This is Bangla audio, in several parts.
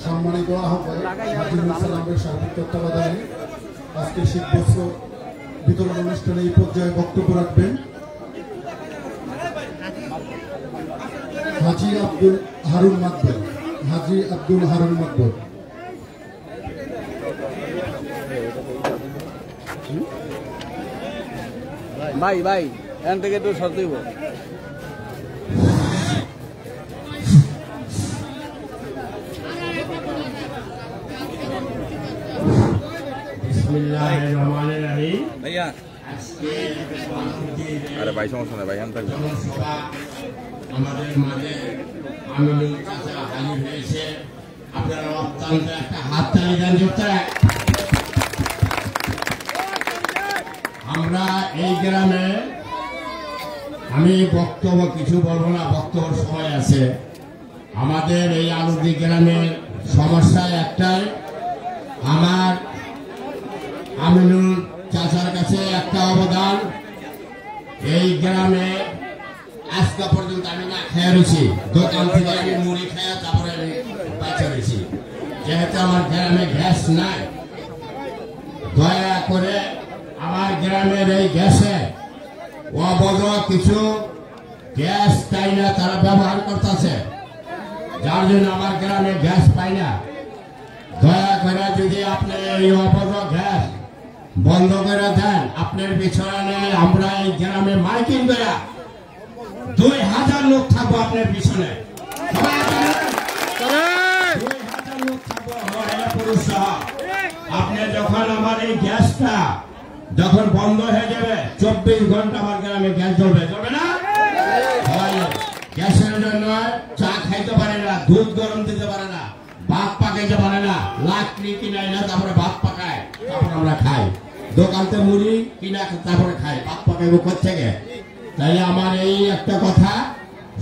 সম্মানিত আহ্বায়ক সালামের সার্বিক তত্ত্বাবধানে আজকে শীতবস্ত্র বিতরণ অনুষ্ঠানে এই পর্যায়ে বক্তব্য রাখবেন হাজী আব্দুল হারুন মাকবুল। হাজী আব্দুল হারুন মাকবুল। ভাই ভাই এখান থেকে একটু সর দিব। ভাইয়া আরে ভাই সমস্যা নাই ভাই থাকবে। আমাদের মাঝে আমিনুল চাচা হাজির হয়েছে, আপনারা অত্যন্ত একটা হাততালি দেন। আমরা এই গ্রামে, আমি বক্তব্য কিছু বলবো না, বক্তব্য সময় আছে। আমাদের এই আলুদি গ্রামের সমস্যা একটাই, আমার আমিনুল চাচার কাছে একটা অবদান। এই গ্রামে আজকে পর্যন্ত আমি না খেয়ে রয়েছি, দোকান থেকে আমি মুড়ি খেয়ে তারপরে আমি বাঁচা রয়েছি। যেহেতু আমার গ্রামে গ্যাস নাই, দয়া করে আমার গ্রামের এই গ্যাসে অবৈধ কিছু গ্যাস তাই না তারা ব্যবহার করতেছে, যার জন্য আমার গ্রামে গ্যাস পাই না। দয়া করে যদি আপনি এই অবৈধ গ্যাস বন্ধ করে দেন, আপনার পিছনে আমরা এই গ্রামে মাইকিং করে 2000 লোক থাকবো আপনার পিছনে, 2000 লোক থাকবো পুরুষ সহ। আপনি যখন আমার এই গ্যাসটা যখন বন্ধ হয়ে যাবে, 24 ঘন্টা আমার গ্রামে গ্যাস জ্বলবে, চলবে না? গ্যাসের জন্য চা খাইতে পারে না, দুধ গরম দিতে পারে না, ভাত পাকাইতে পারে না, লাকড়ি কিনাই না, তারপরে ভাত পাকায়, তারপরে আমরা খাই। দোকানতে মুড়ি কিনা তারপরে খাই, ভাত পাকাইব কোত্থেকে? তাই আমার এই একটা কথা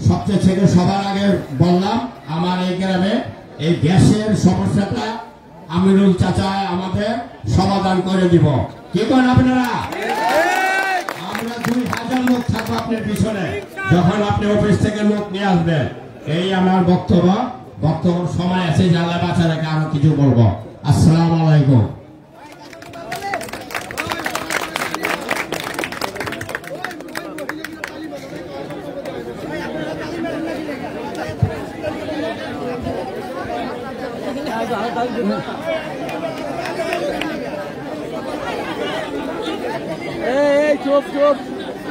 সবচেয়ে থেকে সবার আগে বললাম, আমার এই গ্রামে এই গ্যাসের সমস্যাটা আমিনুল চাচা আমাদের সমাধান করে দিব। কি করেন আপনারা? আমরা 2000 লোক থাকবো আপনার পিছনে, যখন আপনি অফিস থেকে লোক নিয়ে আসবেন। এই আমার বক্তব্য সময় আছে, জানলা বাঁচা রেখে আরো কিছু বলবো। আসসালামু আলাইকুম।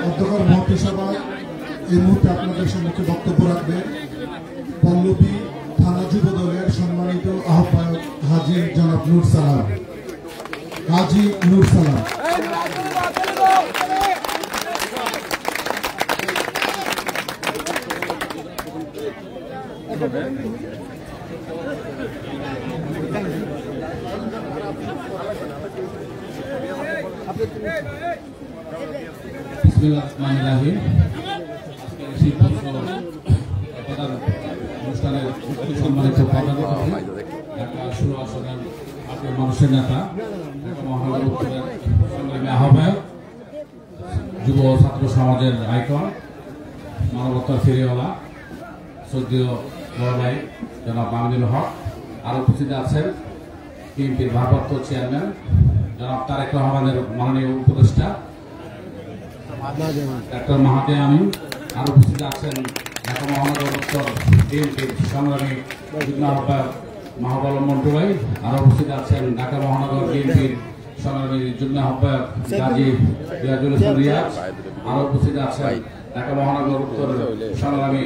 অধ্যক্ষ মন্ত্রিসভা এই মুহূর্তে আপনাদের সম্মুখে বক্তব্য রাখবেন পল্লবী থানা যুব দলের সম্মানিত আহ্বায়ক হাজী জনাব নূর সালাম। কাজী নূর সালাম। বিসমিল্লাহির অনুষ্ঠানের সম্মানিত প্রধান অতিথি ঢাকা 16 আসনের আপনি মানুষের নেতা ঢাকা মহানগর উত্তরের সংগ্রামী আহ্বায়ক যুব ছাত্র সমাজের আইকন মানবতার ফেরিওয়ালা শ্রদ্ধেয় বড় ভাই জনাব মাহমুদুল হক আরো উপস্থিত আছেন বিএনপির ভারপ্রাপ্ত চেয়ারম্যান জনাব তারেক রহমানের মাননীয় উপদেষ্টা ডাক্তার মাহাদি আমিন আরো উপস্থিত আছেন ঢাকা মহানগর উত্তর বিএনপির সংগ্রামী যুগ্ম আহ্বায়ক মাহবুব মন্টু ভাই আরো উপস্থিত আছেন ঢাকা মহানগর বিএনপির সংগ্রামী যুগ্ম আহ্বায়ক গাজী রিয়াজুল ইসলাম রিয়াজ আরো উপস্থিত আছেন ঢাকা মহানগর উত্তর সংগ্রামী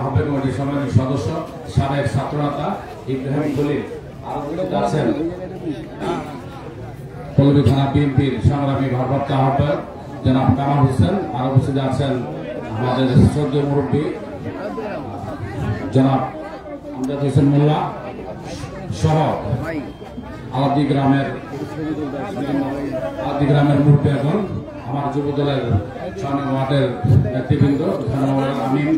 আহ্বায়ক কমিটির সংগ্রামী সদস্য সাবেক ছাত্রনেতা ইব্রাহিম খলিল আরো উপস্থিত আছেন পল্লবী থানা বিএনপির সংগ্রামী ভারপ্রাপ্ত আহ্বায়ক জনাব কামাল হোসেন আরো উপস্থিত আছেন আমাদের শ্রদ্ধেয় মুরব্বী জনাব আমজাদ হোসেন মোল্লা সহ আলাদি গ্রামের মুরব্বী এখন আমার যুব দলের স্বর্ণিম ওয়ার্ডের নেতৃবৃন্দ আমিন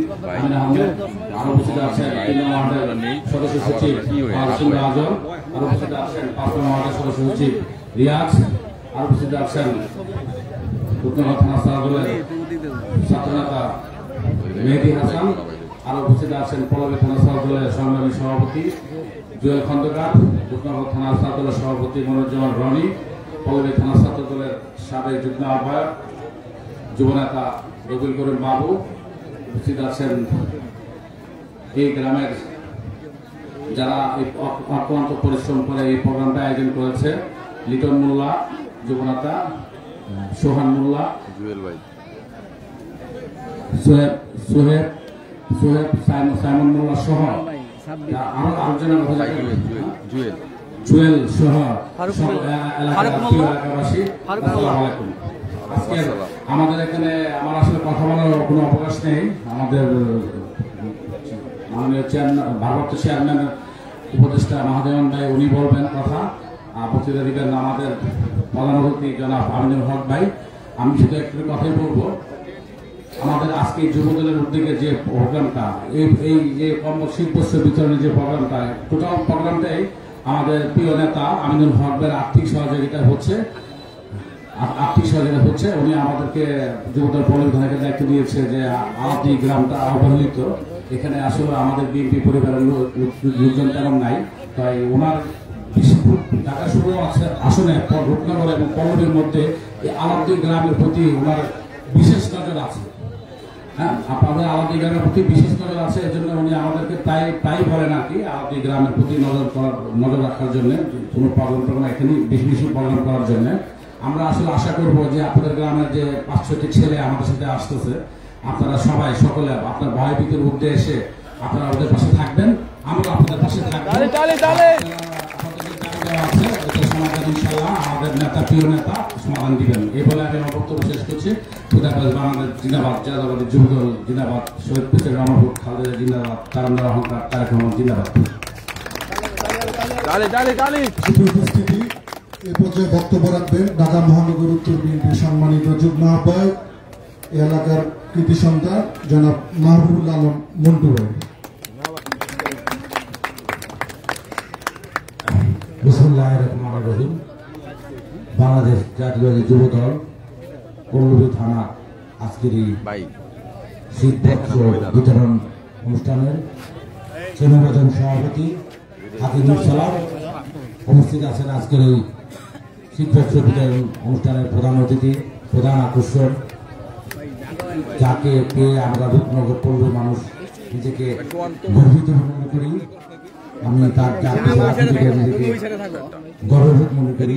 আহমেদ আরো উপস্থিত আছেন 3 ওয়ার্ডের সদস্য সচিব আজম আরো উপস্থিত আছেন 5 ওয়ার্ডের সদস্য সচিব রিয়াজ আরো উপস্থিত আছেন ছাত্রনেতা মেহেদী হাসান আরো উপস্থিত আছেন পল্লবী থানা ছাত্রদলের সংগ্রামী সভাপতি জুয়েল খন্দকার রূপনগর থানা ছাত্রদলের সভাপতি মনোজ্জামান রনি পল্লবী থানা ছাত্রদলের সাবেক যুগ্ম আহ্বায়ক যুবনেতা রবিউল করিম বাবু উপস্থিত আছেন এই গ্রামের যারা অক্লান্ত পরিশ্রম করে এই প্রোগ্রামটা আয়োজন করেছে লিটন মোল্লা যুবনেতা সোহান মোল্লা জুয়েল ভাই সোহেব সাইমন মোল্লা সহ আরো আলোচনা কথা জুয়েল সহ এলাকাবাসী আজকে আমাদের এখানে আমার আসলে কথা বলার কোনো অবকাশ নেই আমাদের মাননীয় ভারপ্রাপ্ত চেয়ারম্যান উপদেষ্টা মাহাদেওয়ান ভাই উনি বলবেন কথা বক্তৃতা দিবেন আমাদের প্রধান অতিথি জনাব আমিনুল হক ভাই আমি শুধু একটু কথাই বলবো আমাদের আজকে যুবদলের উদ্যোগে যে প্রোগ্রামটা এই যে কর্মশিল্পস্য বিতরণের যে প্রোগ্রামটা টোটাল প্রোগ্রামটাই আমাদের প্রিয় নেতা আমিনুল হক ভাইয়ের আর্থিক সহযোগিতা হচ্ছে উনি আমাদেরকে যুবদল পল্লবী দায়িত্ব দিয়েছে যে আলাদি গ্রামটা অবহেলিত এখানে আসলে আমাদের বিএনপি পরিবারের লোকজন তেমন নাই তাই ওনার ঢাকা 16 আসনে রূপনগর এবং পল্লবীর মধ্যে এই আলাদি গ্রামের প্রতি ওনার বিশেষ নজর আছে হ্যাঁ আপনাদের আলাদি গ্রামের প্রতি বিশেষ নজর আছে এই জন্য উনি আমাদেরকে তাই বলেন আর কি আলাদি গ্রামের প্রতি নজর রাখার জন্য কোনো প্রোগ্রাম এখানে বেশি বেশি প্রোগ্রাম করার জন্য আমরা আসলে আশা করব যে আপনাদের গ্রামের যে 5-6টি ছেলে আমাদের সাথে আসতেছে আপনারা সবাই সকলে আপনার ভয়ভীতির ঊর্ধ্বে এসে আপনারা ওদের পাশে থাকবেন আমরা আপনাদের পাশে থাকবো আমাদের নেতা প্রিয় নেতা সমাধান দিবেন এই বলে আমি আমার বক্তব্য শেষ করছি বাংলাদেশ জিন্দাবাদ জাতীয়তাবাদী যুবদল জিন্দাবাদ শহীদ প্রেসিডেন্ট রহমান খালেদা জিন্দাবাদ তারান্দার অহংকার তারেক রহমান জিন্দাবাদ উপস্থিতি এ পর্যায়ে বক্তব্য রাখবেন ঢাকা মহানগর উত্তর বিএনপির সম্মানিত যুগ্ম আহ্বায়ক এলাকার কৃতি সন্তান জনাব মাহবুবুল আলম মন্টু ভাই। বিসমিল্লাহির রহমানির রহিম বাংলাদেশ জাতীয়তাবাদী যুবদল পল্লবী থানা আজকের এই শীতবস্ত্র বিতরণ অনুষ্ঠানের চেনাবেদন সভাপতি হাকিমুল সালাম উপস্থিত আছেন আজকের এই শীতবস্ত্র বিতরণ অনুষ্ঠানের প্রধান অতিথি প্রধান আকর্ষণ যাকে পেয়ে আমরা রূপনগর পল্লবীর মানুষ নিজেকে গর্বিত মনে করি আমি তার নিজেকে গর্ববোধ মনে করি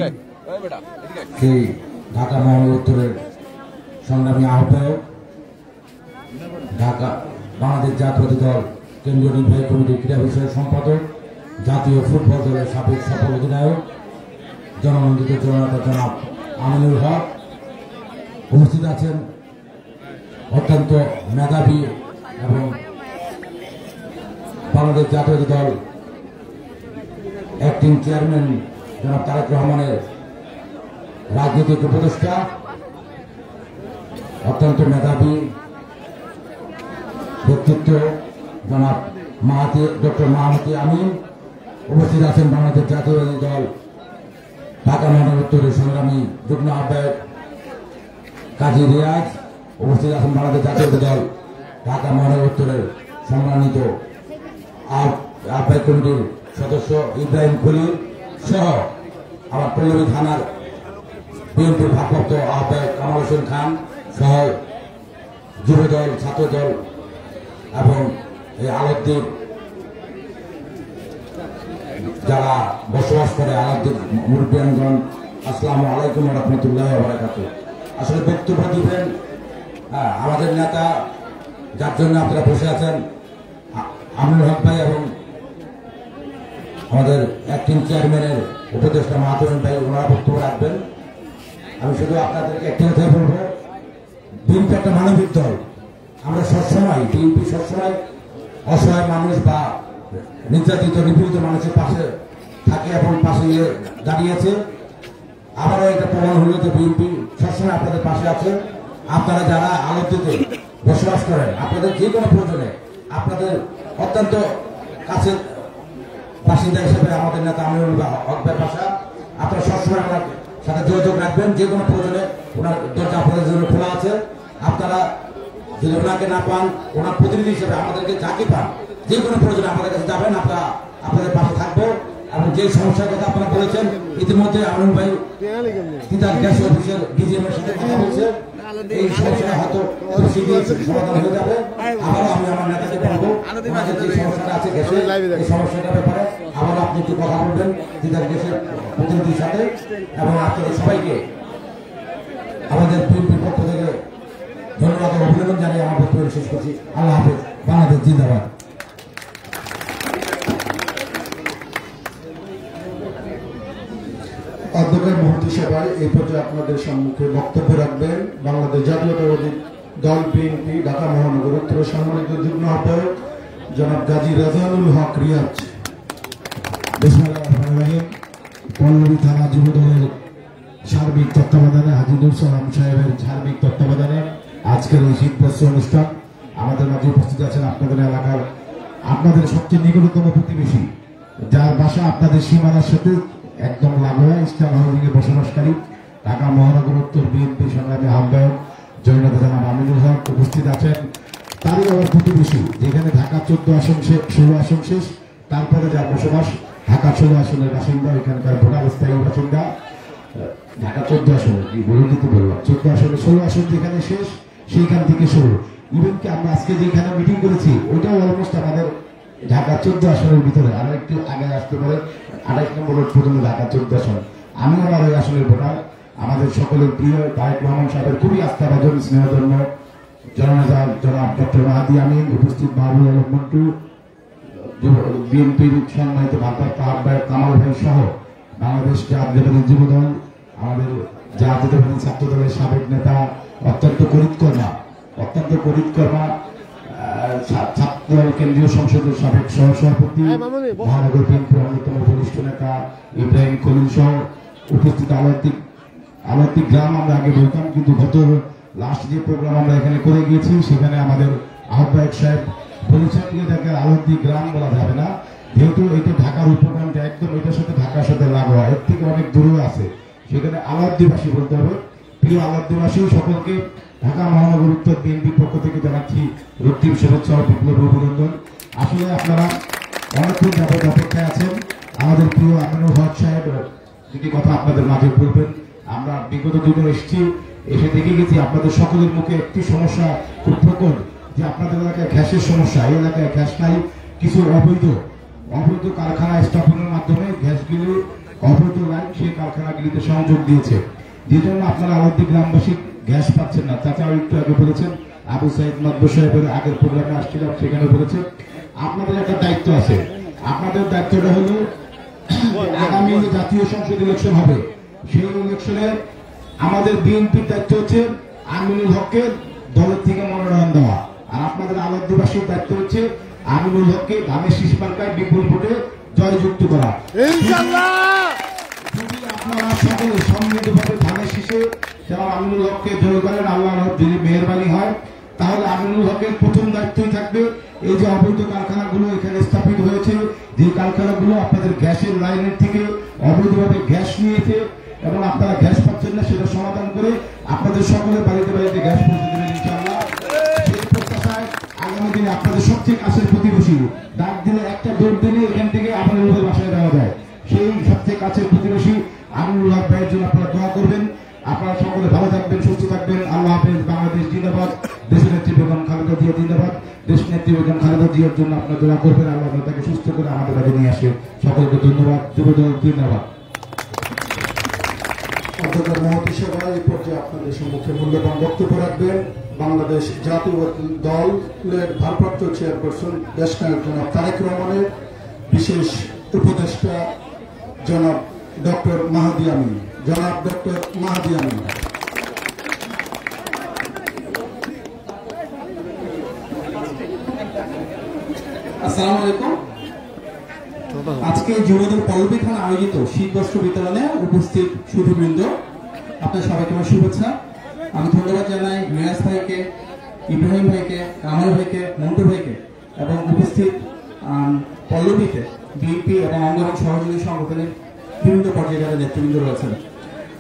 সেই ঢাকা মহানগর উত্তরের সংগ্রামী আহ্বায়ক ঢাকা বাংলাদেশ জাতীয়তাবাদী দল কেন্দ্রীয় নির্বাহী কমিটির ক্রীড়া বিষয়ক সম্পাদক জাতীয় ফুটবল দলের সাবেক সফল অধিনায়ক জননন্দিত জননেতা জনাব আমিনুল হক, উপস্থিত আছেন অত্যন্ত মেধাবী এবং বাংলাদেশ জাতীয় দল অ্যাক্টিং চেয়ারম্যান জনাব তারেক রহমানের রাজনৈতিক উপদেষ্টা, অত্যন্ত মেধাবী ব্যক্তিত্ব জনাব ডক্টর মাহাতি আমিন, উপস্থিত আছেন বাংলাদেশ জাতীয় দল ঢাকা মহানগর উত্তরের সংগ্রামী যুগ্ম আহ্বায়ক কাজী রিয়াজ, উপস্থিত আছেন বাংলাদেশ জাতীয় দল ঢাকা মহানগর উত্তরের সম্মানিত আহ্বায়ক কমিটির সদস্য ইব্রাহিম খলিল সহ আমার পল্লবী থানার বিএনপির ভারপ্রাপ্ত আহ্বায়ক কামাল হোসেন খান সহ যুবদল, ছাত্রদল এবং এই আলোদ্বীপ যারা বসবাস করে আলোদ্বীপ মুরব্বিয়ানগণ, আসসালামু আলাইকুম ওয়া রাহমাতুল্লাহি ওয়া বারাকাতুহু। আসলে বক্তব্য দিবেন আমাদের নেতা, যার জন্য আপনারা বসে আছেন, আমিনুল হক ভাই এবং আমাদের অ্যাক্টিং চেয়ারম্যানের উপদেষ্টা মাহাতুর ভাই, ওনারা বক্তব্য রাখবেন। আমি শুধু আপনাদেরকে একটি কথা বলবো, বিএনপি একটা মানবিক দল। আমরা সবসময় বিএনপি সবসময় অসহায় মানুষ বা নির্যাতিত নিপীড়িত মানুষের পাশে থাকে এবং পাশে দাঁড়িয়েছে। আবারও এটা প্রমাণ হলো যে বিএনপি সবসময় আপনাদের পাশে আছে। আপনারা যারা আলোচিতে বসবাস করেন, আপনাদের যে কোনো প্রয়োজনে আপনাদের অত্যন্ত কাছে বাসিন্দা হিসেবে আমাদের নেতা আমিনুল হক ভাইয়ের বাসা, আপনারা সবসময় ওনার সাথে যোগাযোগ রাখবেন। যে কোনো প্রয়োজনে ওনার দরজা আপনাদের জন্য খোলা আছে। আপনারা যদি ওনাকে না পান, ওনার প্রতিনিধি হিসেবে আমাদেরকে যাকে পান, যে কোনো প্রয়োজনে আমাদের কাছে যাবেন, আমরা আপনাদের পাশে থাকবো। এবং যে সমস্যার কথা আপনারা বলেছেন, ইতিমধ্যে আমিনুল ভাই তিতাস গ্যাস অফিসের ডিজিএম এর সাথে কথা বলছে, এই সমস্যাটা হয়তো খুব শীঘ্রই সমাধান হয়ে যাবে। আবারও আমি আমার নেতাকে বলবো, ওনাদের যে সমস্যাটা আছে গ্যাসের, এই সমস্যাটার ব্যাপারে আবারও আপনি একটু কথা বলবেন তিতাস গ্যাসের প্রতিনিধির সাথে। এবং আপনাদের সবাইকে আমাদের বিএনপির পক্ষ থেকে ধন্যবাদ ও অভিনন্দন জানিয়ে আমার বক্তব্য শেষ করছি। আল্লাহ হাফেজ। বাংলাদেশ জিন্দাবাদ। অধ্যক্ষের মহতী সভায় এই পর্যায়ে আপনাদের সম্মুখে বক্তব্য রাখবেন বাংলাদেশ জাতীয়তাবাদী দল বিএনপি ঢাকা মহানগর উত্তর সম্মানিত যুগ্ম আহ্বায়ক জনাব গাজী রাজানুল হক রিয়াজ। বিসমিল্লাহির রহমানির রহিম। পল্লবী থানা যুবদলের সার্বিক তত্ত্বাবধানে, হাজিদুল সালাম সাহেবের সার্বিক তত্ত্বাবধানে আজকের এই শীতবস্ত্র অনুষ্ঠান, আমাদের মাঝে উপস্থিত আছেন আপনাদের এলাকার আপনাদের সবচেয়ে নিকটতম প্রতিবেশী, যার বাসা আপনাদের সীমানার সাথে একদম লাগোয়া, ইস্টার্ন হাউজিং এ বসবাসকারী ঢাকা মহানগর উত্তর বিএনপি সংগ্রামী আহ্বায়ক জননেতা জনাব আমিনুল হক উপস্থিত আছেন। তারই আবার প্রতিবেশী, যেখানে ঢাকা 14 আসন 16 আসন শেষ, তারপরে যার বসবাস ঢাকা 16 আসনের বাসিন্দা, এখানকার ভোটার স্থায়ী বাসিন্দা। ঢাকা 14 আসনে কি বলে দিতে বললাম, 14 আসনে 16 আসন যেখানে শেষ, সেইখান থেকে শুরু। ইভেন কি আমরা আজকে যেখানে মিটিং করেছি, ওইটাও অলমোস্ট আমাদের ঢাকা 14 আসনের ভিতরে। আরো একটু আগে আসতে পারে 28 নম্বর রোড পর্যন্ত ঢাকা 14 আসন। আমি আমার ওই আসনের ভোটার। আমাদের সকলের প্রিয় তারেক রহমান সাহেবের খুবই আস্থাভাজন স্নেহধন্য জননেতা জনাব ডক্টর মাহাতি আমিন, উপস্থিত মাহবুব আলম মন্টু, বিএনপির সম্মানিত ভারপ্রাপ্ত আহ্বায়ক কামাল ভাই সহ বাংলাদেশ জাতীয়তাবাদী যুবদল, আমাদের জাতীয়তাবাদী ছাত্র দলের সাবেক নেতা, অত্যন্ত করিতকর্মা ছাত্র কেন্দ্রীয় সংসদের সাবেক সহসভাপতি, মহানগর বিএনপির অন্যতম বরিষ্ঠ নেতা ইব্রাহিম খলিল সহ উপস্থিত আলোত্তিক গ্রাম। আমরা আগে বলতাম, কিন্তু গত লাস্ট যে প্রোগ্রাম আমরা এখানে করে গিয়েছি, সেখানে আমাদের আহ্বায়ক সাহেব বলেছেন যে এটাকে আলোত্তিক গ্রাম বলা যাবে না, যেহেতু এটা ঢাকার উপকণ্ঠে একদম, এটার সাথে ঢাকার সাথে লাগোয়া, এর থেকে অনেক দূরে আছে, সেখানে আলোদ্দিবাসী বলতে হবে। প্রিয় আলোদ্দিবাসী সকলকে ঢাকা মহানগর উত্তর বিএনপির পক্ষ থেকে জানাচ্ছি রক্তিম শুভেচ্ছা ও বিপ্লবী অভিনন্দন। আসলে আপনারা অনেকক্ষণ যাবত অপেক্ষায় আছেন। আমাদের প্রিয় আমিনুল হক সাহেব যদি কথা আপনাদের মাঝে বলবেন। আমরা বিগত দিনে এসে দেখে গেছি আপনাদের সকলের মুখে একটি সমস্যা খুব প্রকট, যে আপনাদের এলাকায় গ্যাসের সমস্যা। এই এলাকায় গ্যাস নাই, কিছু অবৈধ কারখানা স্থাপনের মাধ্যমে গ্যাসগুলি অবৈধ লাইন সেই কারখানাগুলিতে সংযোগ দিয়েছে, যে জন্য আপনারা আলোদ্দিক গ্রামবাসী গ্যাস পাচ্ছেন না। চাচাও একটু আগে বলেছেন, আবু সাইদ মাদবু সাহেবের আগের প্রোগ্রামে আসছিলাম, সেখানে বলেছেন আপনাদের একটা দায়িত্ব আছে। আপনাদের দায়িত্বটা হলো আগামী জাতীয় সংসদ ইলেকশন হবে, সেই ইলেকশনে আমাদের বিএনপির দায়িত্ব হচ্ছে আমিনুল হককে দলের থেকে মনোনয়ন দেওয়া, আর আপনাদের আলাদবাসীর দায়িত্ব হচ্ছে আমিনুল হককে ধানের শীষ মার্কায় বিপুল ভোটে জয়যুক্ত করা। যদি আপনারা সকলে সম্মিলিতভাবে ধানের শীষে যেমন আমিনুল হককে জয় করেন, আল্লাহর যদি মেহেরবানি হয়, তাহলে আমিনুল হকের প্রথম দায়িত্বই থাকবে এই যে অবৈধ কারখানাগুলো এখানে স্থাপিত হয়েছে, যে কারখানাগুলো আপনাদের গ্যাসের লাইনের থেকে অবৈধভাবে গ্যাস নিয়েছে এবং আপনারা গ্যাস পাচ্ছেন না, সেটা সমাধান করে আপনাদের সকলের বাড়িতে বাড়িতে গ্যাস পৌঁছে দেবেন ইনশাআল্লাহ। সেই প্রত্যাশায় আগামী দিনে আপনাদের সবচেয়ে কাছের প্রতিবেশী ডাক দিলে একটা দৌড় দিলে এখান থেকে আমিনুলের বাসায় দেওয়া যায়, সেই সবচেয়ে কাছের প্রতিবেশী আমিনুল হক ভাইয়ের জন্য আপনারা দোয়া করবেন। আপনারা সকলে ভালো থাকবেন, সুস্থ থাকবেন। আল্লাহ হাফেজ। বাংলাদেশ জিন্দাবাদ। দেশের নেত্রী বেগম খালেদা জিয়া জিন্দাবাদ। দেশ নেত্রী বেগম খালেদা জিয়ার জন্য আপনারা দোয়া করবেন, আল্লাহ তাকে সুস্থ করে আমাদের কাছে নিয়ে আসে। সকলকে ধন্যবাদ। যুবদল জিন্দাবাদ। অধ্যক্ষ মহতী সভা এই পর্যায়ে আপনাদের সম্মুখে মূল্যবান বক্তব্য রাখবেন বাংলাদেশ জাতীয়তাবাদী দলের ভারপ্রাপ্ত চেয়ারপারসন দেশনায়ক জনাব তারেক রহমানের বিশেষ উপদেষ্টা জনাব ডক্টর মাহাদি আমিন। জনাব ডক্টর মাহাদি আমিন। আসসালামু আলাইকুম। আজকে যুবদল পল্লবী থানা আয়োজিত শীত বস্ত্র বিতরণে উপস্থিত সুধীবৃন্দ, আপনার সবাইকে আমার শুভেচ্ছা। আমি ধন্যবাদ জানাই রিয়াজ ভাইকে, ইব্রাহিম ভাইকে, কামাল ভাইকে, মন্টু ভাইকে এবং উপস্থিত পল্লবীতে বিএনপি এবং অঙ্গরাজ্য সহযোগী সংগঠনের বিভিন্ন পর্যায়ে যারা নেতৃবৃন্দ রয়েছেন।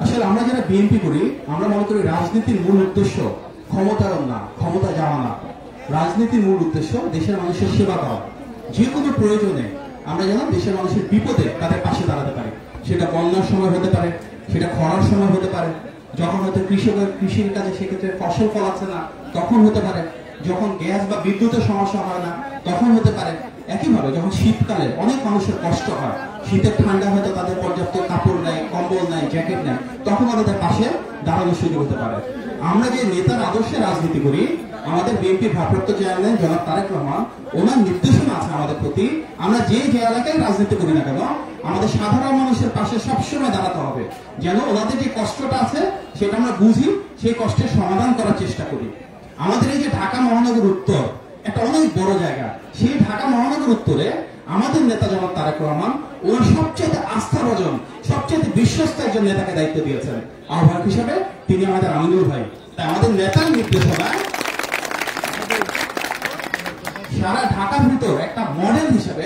আসলে আমরা যারা বিএনপি করি, আমরা মনে করি রাজনীতির মূল উদ্দেশ্য ক্ষমতার না, ক্ষমতা যাওয়া না। রাজনীতির মূল উদ্দেশ্য দেশের মানুষের সেবা করা। যে কোনো প্রয়োজনে আমরা যেন দেশের মানুষের বিপদে তাদের পাশে দাঁড়াতে পারি। সেটা বন্যার সময় হতে পারে, সেটা খরার সময় হতে পারে, যখন হয়তো কৃষকের কৃষির কাজে সেক্ষেত্রে ফসল ফলাচ্ছে না তখন হতে পারে, যখন গ্যাস বা বিদ্যুতের সমস্যা হয় না তখন হতে পারে, একইভাবে যখন শীতকালে অনেক মানুষের কষ্ট হয়, শীতের ঠান্ডা হয়তো তাদের পর্যাপ্ত কাপড় নেই, কম্বল নেই, জ্যাকেট নেই, তখন তাদের পাশে দাঁড়ানোর সুযোগ হতে পারে। আমরা যে নেতার আদর্শে রাজনীতি করি, আমাদের বিএনপি ভারপ্রাপ্ত চেয়ারম্যান জনাব তারেক রহমান, ওনার নির্দেশনা আছে আমাদের প্রতি। আমরা যে এলাকায় রাজনীতি করি না কেন, আমাদের সাধারণ মানুষের পাশে সবসময় দাঁড়াতে হবে, যেন ওনাদের যে কষ্টটা আছে সেটা আমরা বুঝি, সেই কষ্টের সমাধান করার চেষ্টা করি। আমাদের এই যে ঢাকা মহানগর উত্তর একটা অনেক বড় জায়গা, সেই ঢাকা মহানগর উত্তরে আমাদের নেতা জনাব তারেক রহমান ওনার সবচেয়ে আস্থাভাজন, সবচেয়ে বিশ্বস্ত একজন নেতাকে দায়িত্ব দিয়েছেন। আহ্বায়ক হিসাবে তিনি আমাদের আমিনুল ভাই। তাই আমাদের নেতার নির্দেশনায় সারা ঢাকার ভিতর একটা মডেল হিসেবে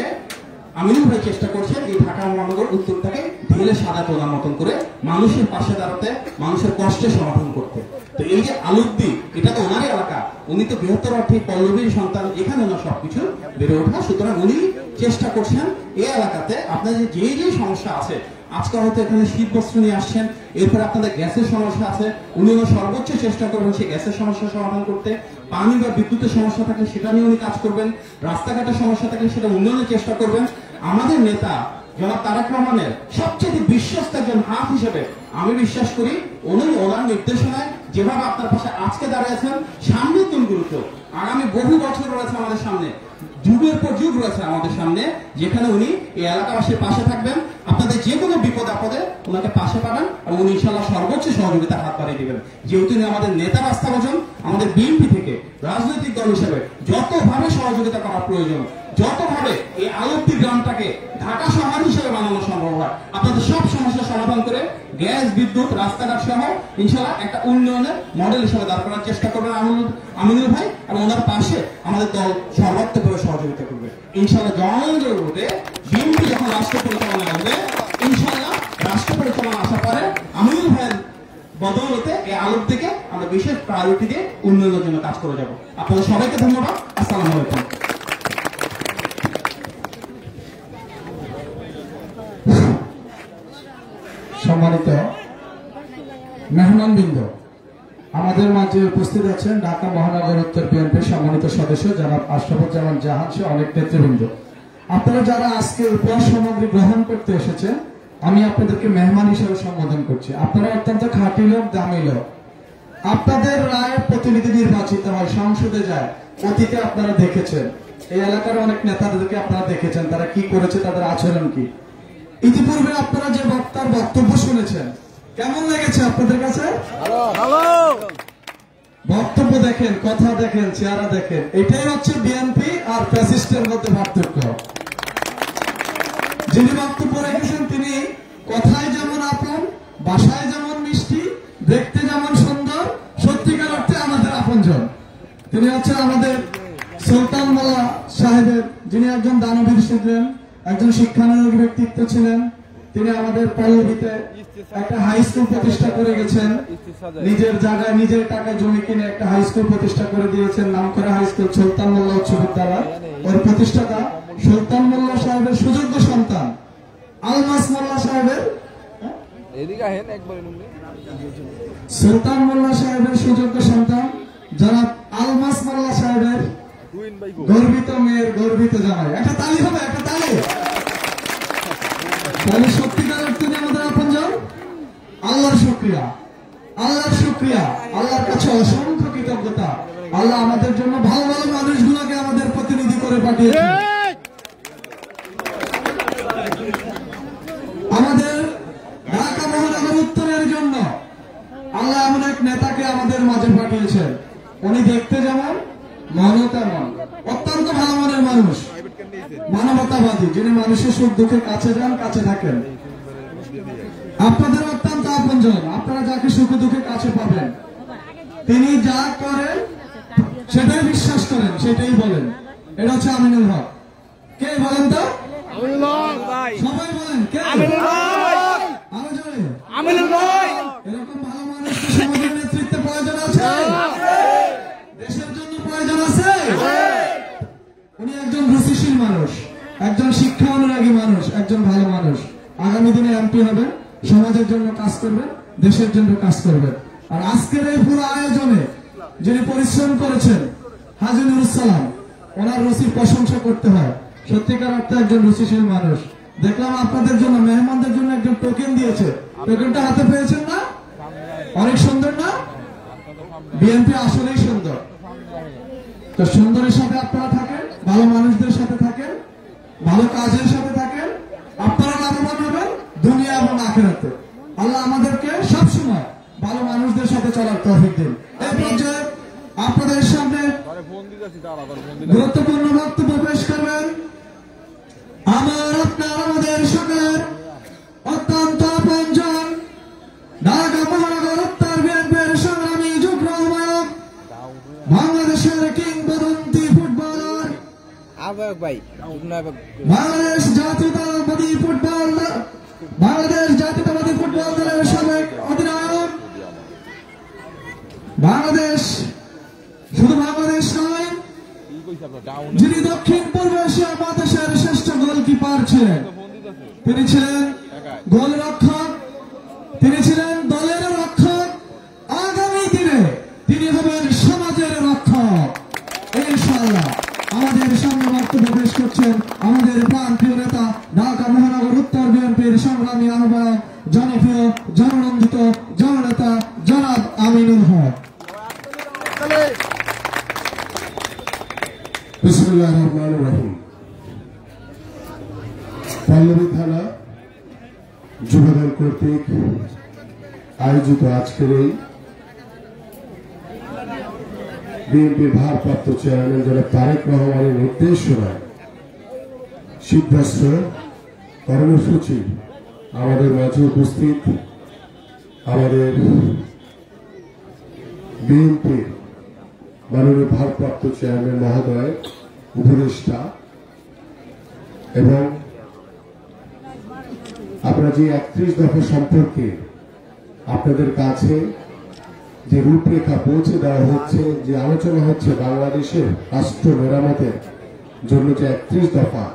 আমিনুল ভাই চেষ্টা করছেন এই ঢাকা মহানগর উত্তরটাকে ঢেলে সাদা তোলার মতন করে মানুষের পাশে দাঁড়াতে, মানুষের কষ্টের সমাধান করতে। তো এই যে আলুদ্দি, এটা তো ওনারই এলাকা, উনি তো বৃহত্তর অর্থে পল্লবীর সন্তান, এখানে ওনার সবকিছু বেড়ে ওঠা। সুতরাং উনি চেষ্টা করছেন এই এলাকাতে আপনাদের যে যে সমস্যা আছে, আজকে হয়তো এখানে শীত বস্ত্র নিয়ে আসছেন, এরপর আপনাদের গ্যাসের সমস্যা আছে, উনি ওনার সর্বোচ্চ চেষ্টা করবেন সেই গ্যাসের সমস্যা সমাধান করতে। পানি বা বিদ্যুতের সমস্যা থাকলে সেটা নিয়ে উনি কাজ করবেন, রাস্তাঘাটের সমস্যা থাকলে সেটা উন্নয়নের চেষ্টা করবেন। আমাদের নেতা জনাব তারেক রহমানের সবচেয়ে বিশ্বস্ত একজন হাত হিসেবে আমি বিশ্বাস করি, উনি ওনার নির্দেশনায় যেভাবে আপনার পাশে আজকে দাঁড়িয়েছেন, সামনের দিনগুলোতে আগামী বহু বছর রয়েছে আমাদের সামনে, যুগের পর যুগ রয়েছে আমাদের সামনে, যেখানে উনি এই এলাকাবাসীর পাশে থাকবেন। আপনাদের যে কোনো বিপদ আপদে ওনাকে পাশে পাবেন এবং উনি ইনশাআল্লাহ সর্বোচ্চ সহযোগিতা হাত বাড়িয়ে দিবেন। যেহেতু উনি আমাদের নেতার আস্থাভাজন, আমাদের বিএনপি থেকে রাজনৈতিক দল হিসেবে যতভাবে সহযোগিতা করা প্রয়োজন, যতভাবে এই আলোক্তি গ্রামটাকে ঢাকা শহর হিসেবে বানানো সম্ভব হয়, আপনাদের সব সমস্যার সমাধান করে গ্যাস, বিদ্যুৎ, রাস্তাঘাট সহ ইনশাআল্লাহ একটা উন্নয়নের মডেল হিসেবে দাঁড় করার চেষ্টা করবেন আমিনুল ভাই, এবং ওনার পাশে আমাদের দল সর্বাত্মকভাবে সহযোগিতা করবে ইনশাআল্লাহ। জনগণের ভোটে বিএনপি যখন রাষ্ট্র পরিচালনা করবে, ইনশাআল্লাহ রাষ্ট্র পরিচালনা আসার পরে আমিনুল ভাইয়ের বদৌলতে এই আলোক থেকে আমরা বিশেষ প্রায়োরিটি দিয়ে উন্নয়নের জন্য কাজ করে যাব। আপনাদের সবাইকে ধন্যবাদ। আসসালামু আলাইকুম। সম্মানিত মেহমানবৃন্দ, আমাদের মাঝে উপস্থিত আছেন ঢাকা মহানগর উত্তর বিএনপির সম্মানিত সদস্য জনাব আশরাফুজ্জামান জাহান সহ অনেক নেতৃবৃন্দ। আপনারা যারা আজকে উপহার সামগ্রী গ্রহণ করতে এসেছেন, আমি আপনাদেরকে মেহমান হিসেবে সম্বোধন করছি। আপনারা অত্যন্ত খাঁটি লোক, দামি লোক। আপনাদের রায় প্রতিনিধি নির্বাচিত হয়, সংসদে যায়। অতীতে আপনারা দেখেছেন এই এলাকার অনেক নেতাদেরকে আপনারা দেখেছেন, তারা কি করেছে, তাদের আচরণ কি। ইতিপূর্বে আপনারা যে বক্তার বক্তব্য শুনেছেন, কেমন লেগেছে আপনাদের কাছে? বক্তব্য দেখেন, কথা দেখেন, চেহারা দেখেন, এটাই হচ্ছে বিএনপি আর ফ্যাসিস্টের মধ্যে পার্থক্য। যিনি বক্তব্য রেখেছেন তিনি কথায় যেমন আপন, ভাষায় যেমন মিষ্টি, দেখতে যেমন সুন্দর, সত্যিকার অর্থে আমাদের আপনজন। তিনি হচ্ছে আমাদের সুলতান মোল্লা সাহেবের, যিনি একজন দানবীর ছিলেন, একজন শিক্ষানুরাগী ব্যক্তিত্ব ছিলেন। তিনি আমাদের পল্লবীতে একটা হাই স্কুল প্রতিষ্ঠা করে গেছেন, নিজের জায়গায় নিজের টাকায় জমি কিনে একটা হাই স্কুল প্রতিষ্ঠা করে দিয়েছেন, নাম করে হাই স্কুল সুলতান মোল্লা উচ্চ বিদ্যালয়। ওর প্রতিষ্ঠাতা সুলতান মোল্লা সাহেবের সুযোগ্য সন্তান আলমাস মোল্লা সাহেবের, সুলতান মোল্লা সাহেবের সুযোগ্য সন্তান জনাব আলমাস মোল্লা সাহেবের গর্বিত মেয়ের গর্বিত জামাই। একটা তালি হবে, একটা তালি। তাহলে সত্যিকার অর্থে আমাদের আপনজন। আল্লাহর শুকরিয়া, আল্লাহর শুকরিয়া, আল্লাহর কাছে অসংখ্য কৃতজ্ঞতা। আল্লাহ আমাদের জন্য ভালো ভালো মানুষগুলোকে আমাদের প্রতিনিধি করে পাঠিয়েছেন। আমাদের ঢাকা মহানগর উত্তরের জন্য আল্লাহ এমন এক নেতাকে আমাদের মাঝে পাঠিয়েছেন। উনি দেখতে যেমন, মনও তেমন, অত্যন্ত ভালো মনের মানুষ, মানবতাবাদী, যিনি মানুষের সুখ দুঃখের কাছে যান, কাছে থাকেন। আপনাদের অত্যন্ত আপনজন, আপনারা যাকে সুখ দুঃখের কাছে পাবেন, তিনি যা করেন সেটাই বিশ্বাস করেন, সেটাই বলেন। এটা হচ্ছে আমিনুল হক। কে বলেন তো? সবাই বলেন কে? আরো জোরে। এরকম ভালো মানুষকে সমাজের নেতৃত্বে প্রয়োজন আছে, দেশের জন্য প্রয়োজন আছে। উনি একজন রুচিশীল মানুষ, একজন শিক্ষা অনুরাগী মানুষ, একজন ভালো মানুষ। আগামী দিনে এমপি হবেন, সমাজের জন্য কাজ করবেন, দেশের জন্য কাজ করবেন। আর আজকের এই পুরো আয়োজনে যিনি পরিশ্রম করেছেন হাজী নুরুস সালাম, ওনার রুচির প্রশংসা করতে হয়। সত্যিকার অর্থে একজন রুচিশীল মানুষ। দেখলাম আপনাদের জন্য, মেহমানদের জন্য একজন টোকেন দিয়েছে, টোকেনটা হাতে পেয়েছেন না? অনেক সুন্দর না? বিএনপি আসলেই সুন্দর। তো সুন্দরের সাথে আপনারা থাকেন, ভালো মানুষদের সাথে থাকেন, ভালো কাজের সাথে থাকেন, আপনারা লাভবান হবেন দুনিয়া এবং আখিরাতে। আল্লাহ আমাদেরকে সবসময় ভালো মানুষদের সাথে চলার তৌফিক দিন। এই পর্যায়ে আপনাদের সামনে গুরুত্বপূর্ণ বক্তব্য পেশ করবেন আমাদের সকলের অত্যন্ত আপনজন, ঢাকা মহানগর উত্তর বিএনপির সংগ্রামী যুগ্ম আহ্বায়ক, বাংলাদেশের কিংবদন্তি ফুটবলার, বাংলাদেশ জাতীয়তাবাদী ফুটবল দলের সাবেক অধিনায়ক, বাংলাদেশ, শুধু বাংলাদেশ নয়, যিনি দক্ষিণ পূর্ব এশিয়া মহাদেশের শ্রেষ্ঠ গোলকিপার ছিলেন, তিনি ছিলেন গোলরক্ষক, তিনি ছিলেন দলের রক্ষক, আগামী দিনে তিনি হবেন সমাজের রক্ষক ইনশাআল্লাহ। আমাদের সামনে বক্তব্য পেশ করছেন আমাদের প্রাণপ্রিয় নেতা, ঢাকা মহানগর উত্তর বিএনপির সংগ্রামী আহ্বায়ক, জনপ্রিয়, জননন্দিত জননেতা জনাব আমিনুল হক। বিসমিল্লাহির রহমানির রহিম। পল্লবী থানা যুবদল কর্তৃক আয়োজিত আজকের এই বিএনপির ভারপ্রাপ্ত চেয়ারম্যান জনাব তারেক রহমানের নির্দেশনায় সিদ্ধান্ত কর্মসূচি আমাদের মাঝে উপস্থিত আমাদের বিএনপির মাননীয় ভারপ্রাপ্ত চেয়ারম্যান মহোদয়, উপদেষ্টা এবং আপনারা যে 31 দফা সম্পর্কে আপনাদের কাছে যে রূপরেখা পৌঁছে দেওয়া হচ্ছে, যে আলোচনা হচ্ছে বাংলাদেশের রাষ্ট্র মেরামতের জন্য যে 31 দফা,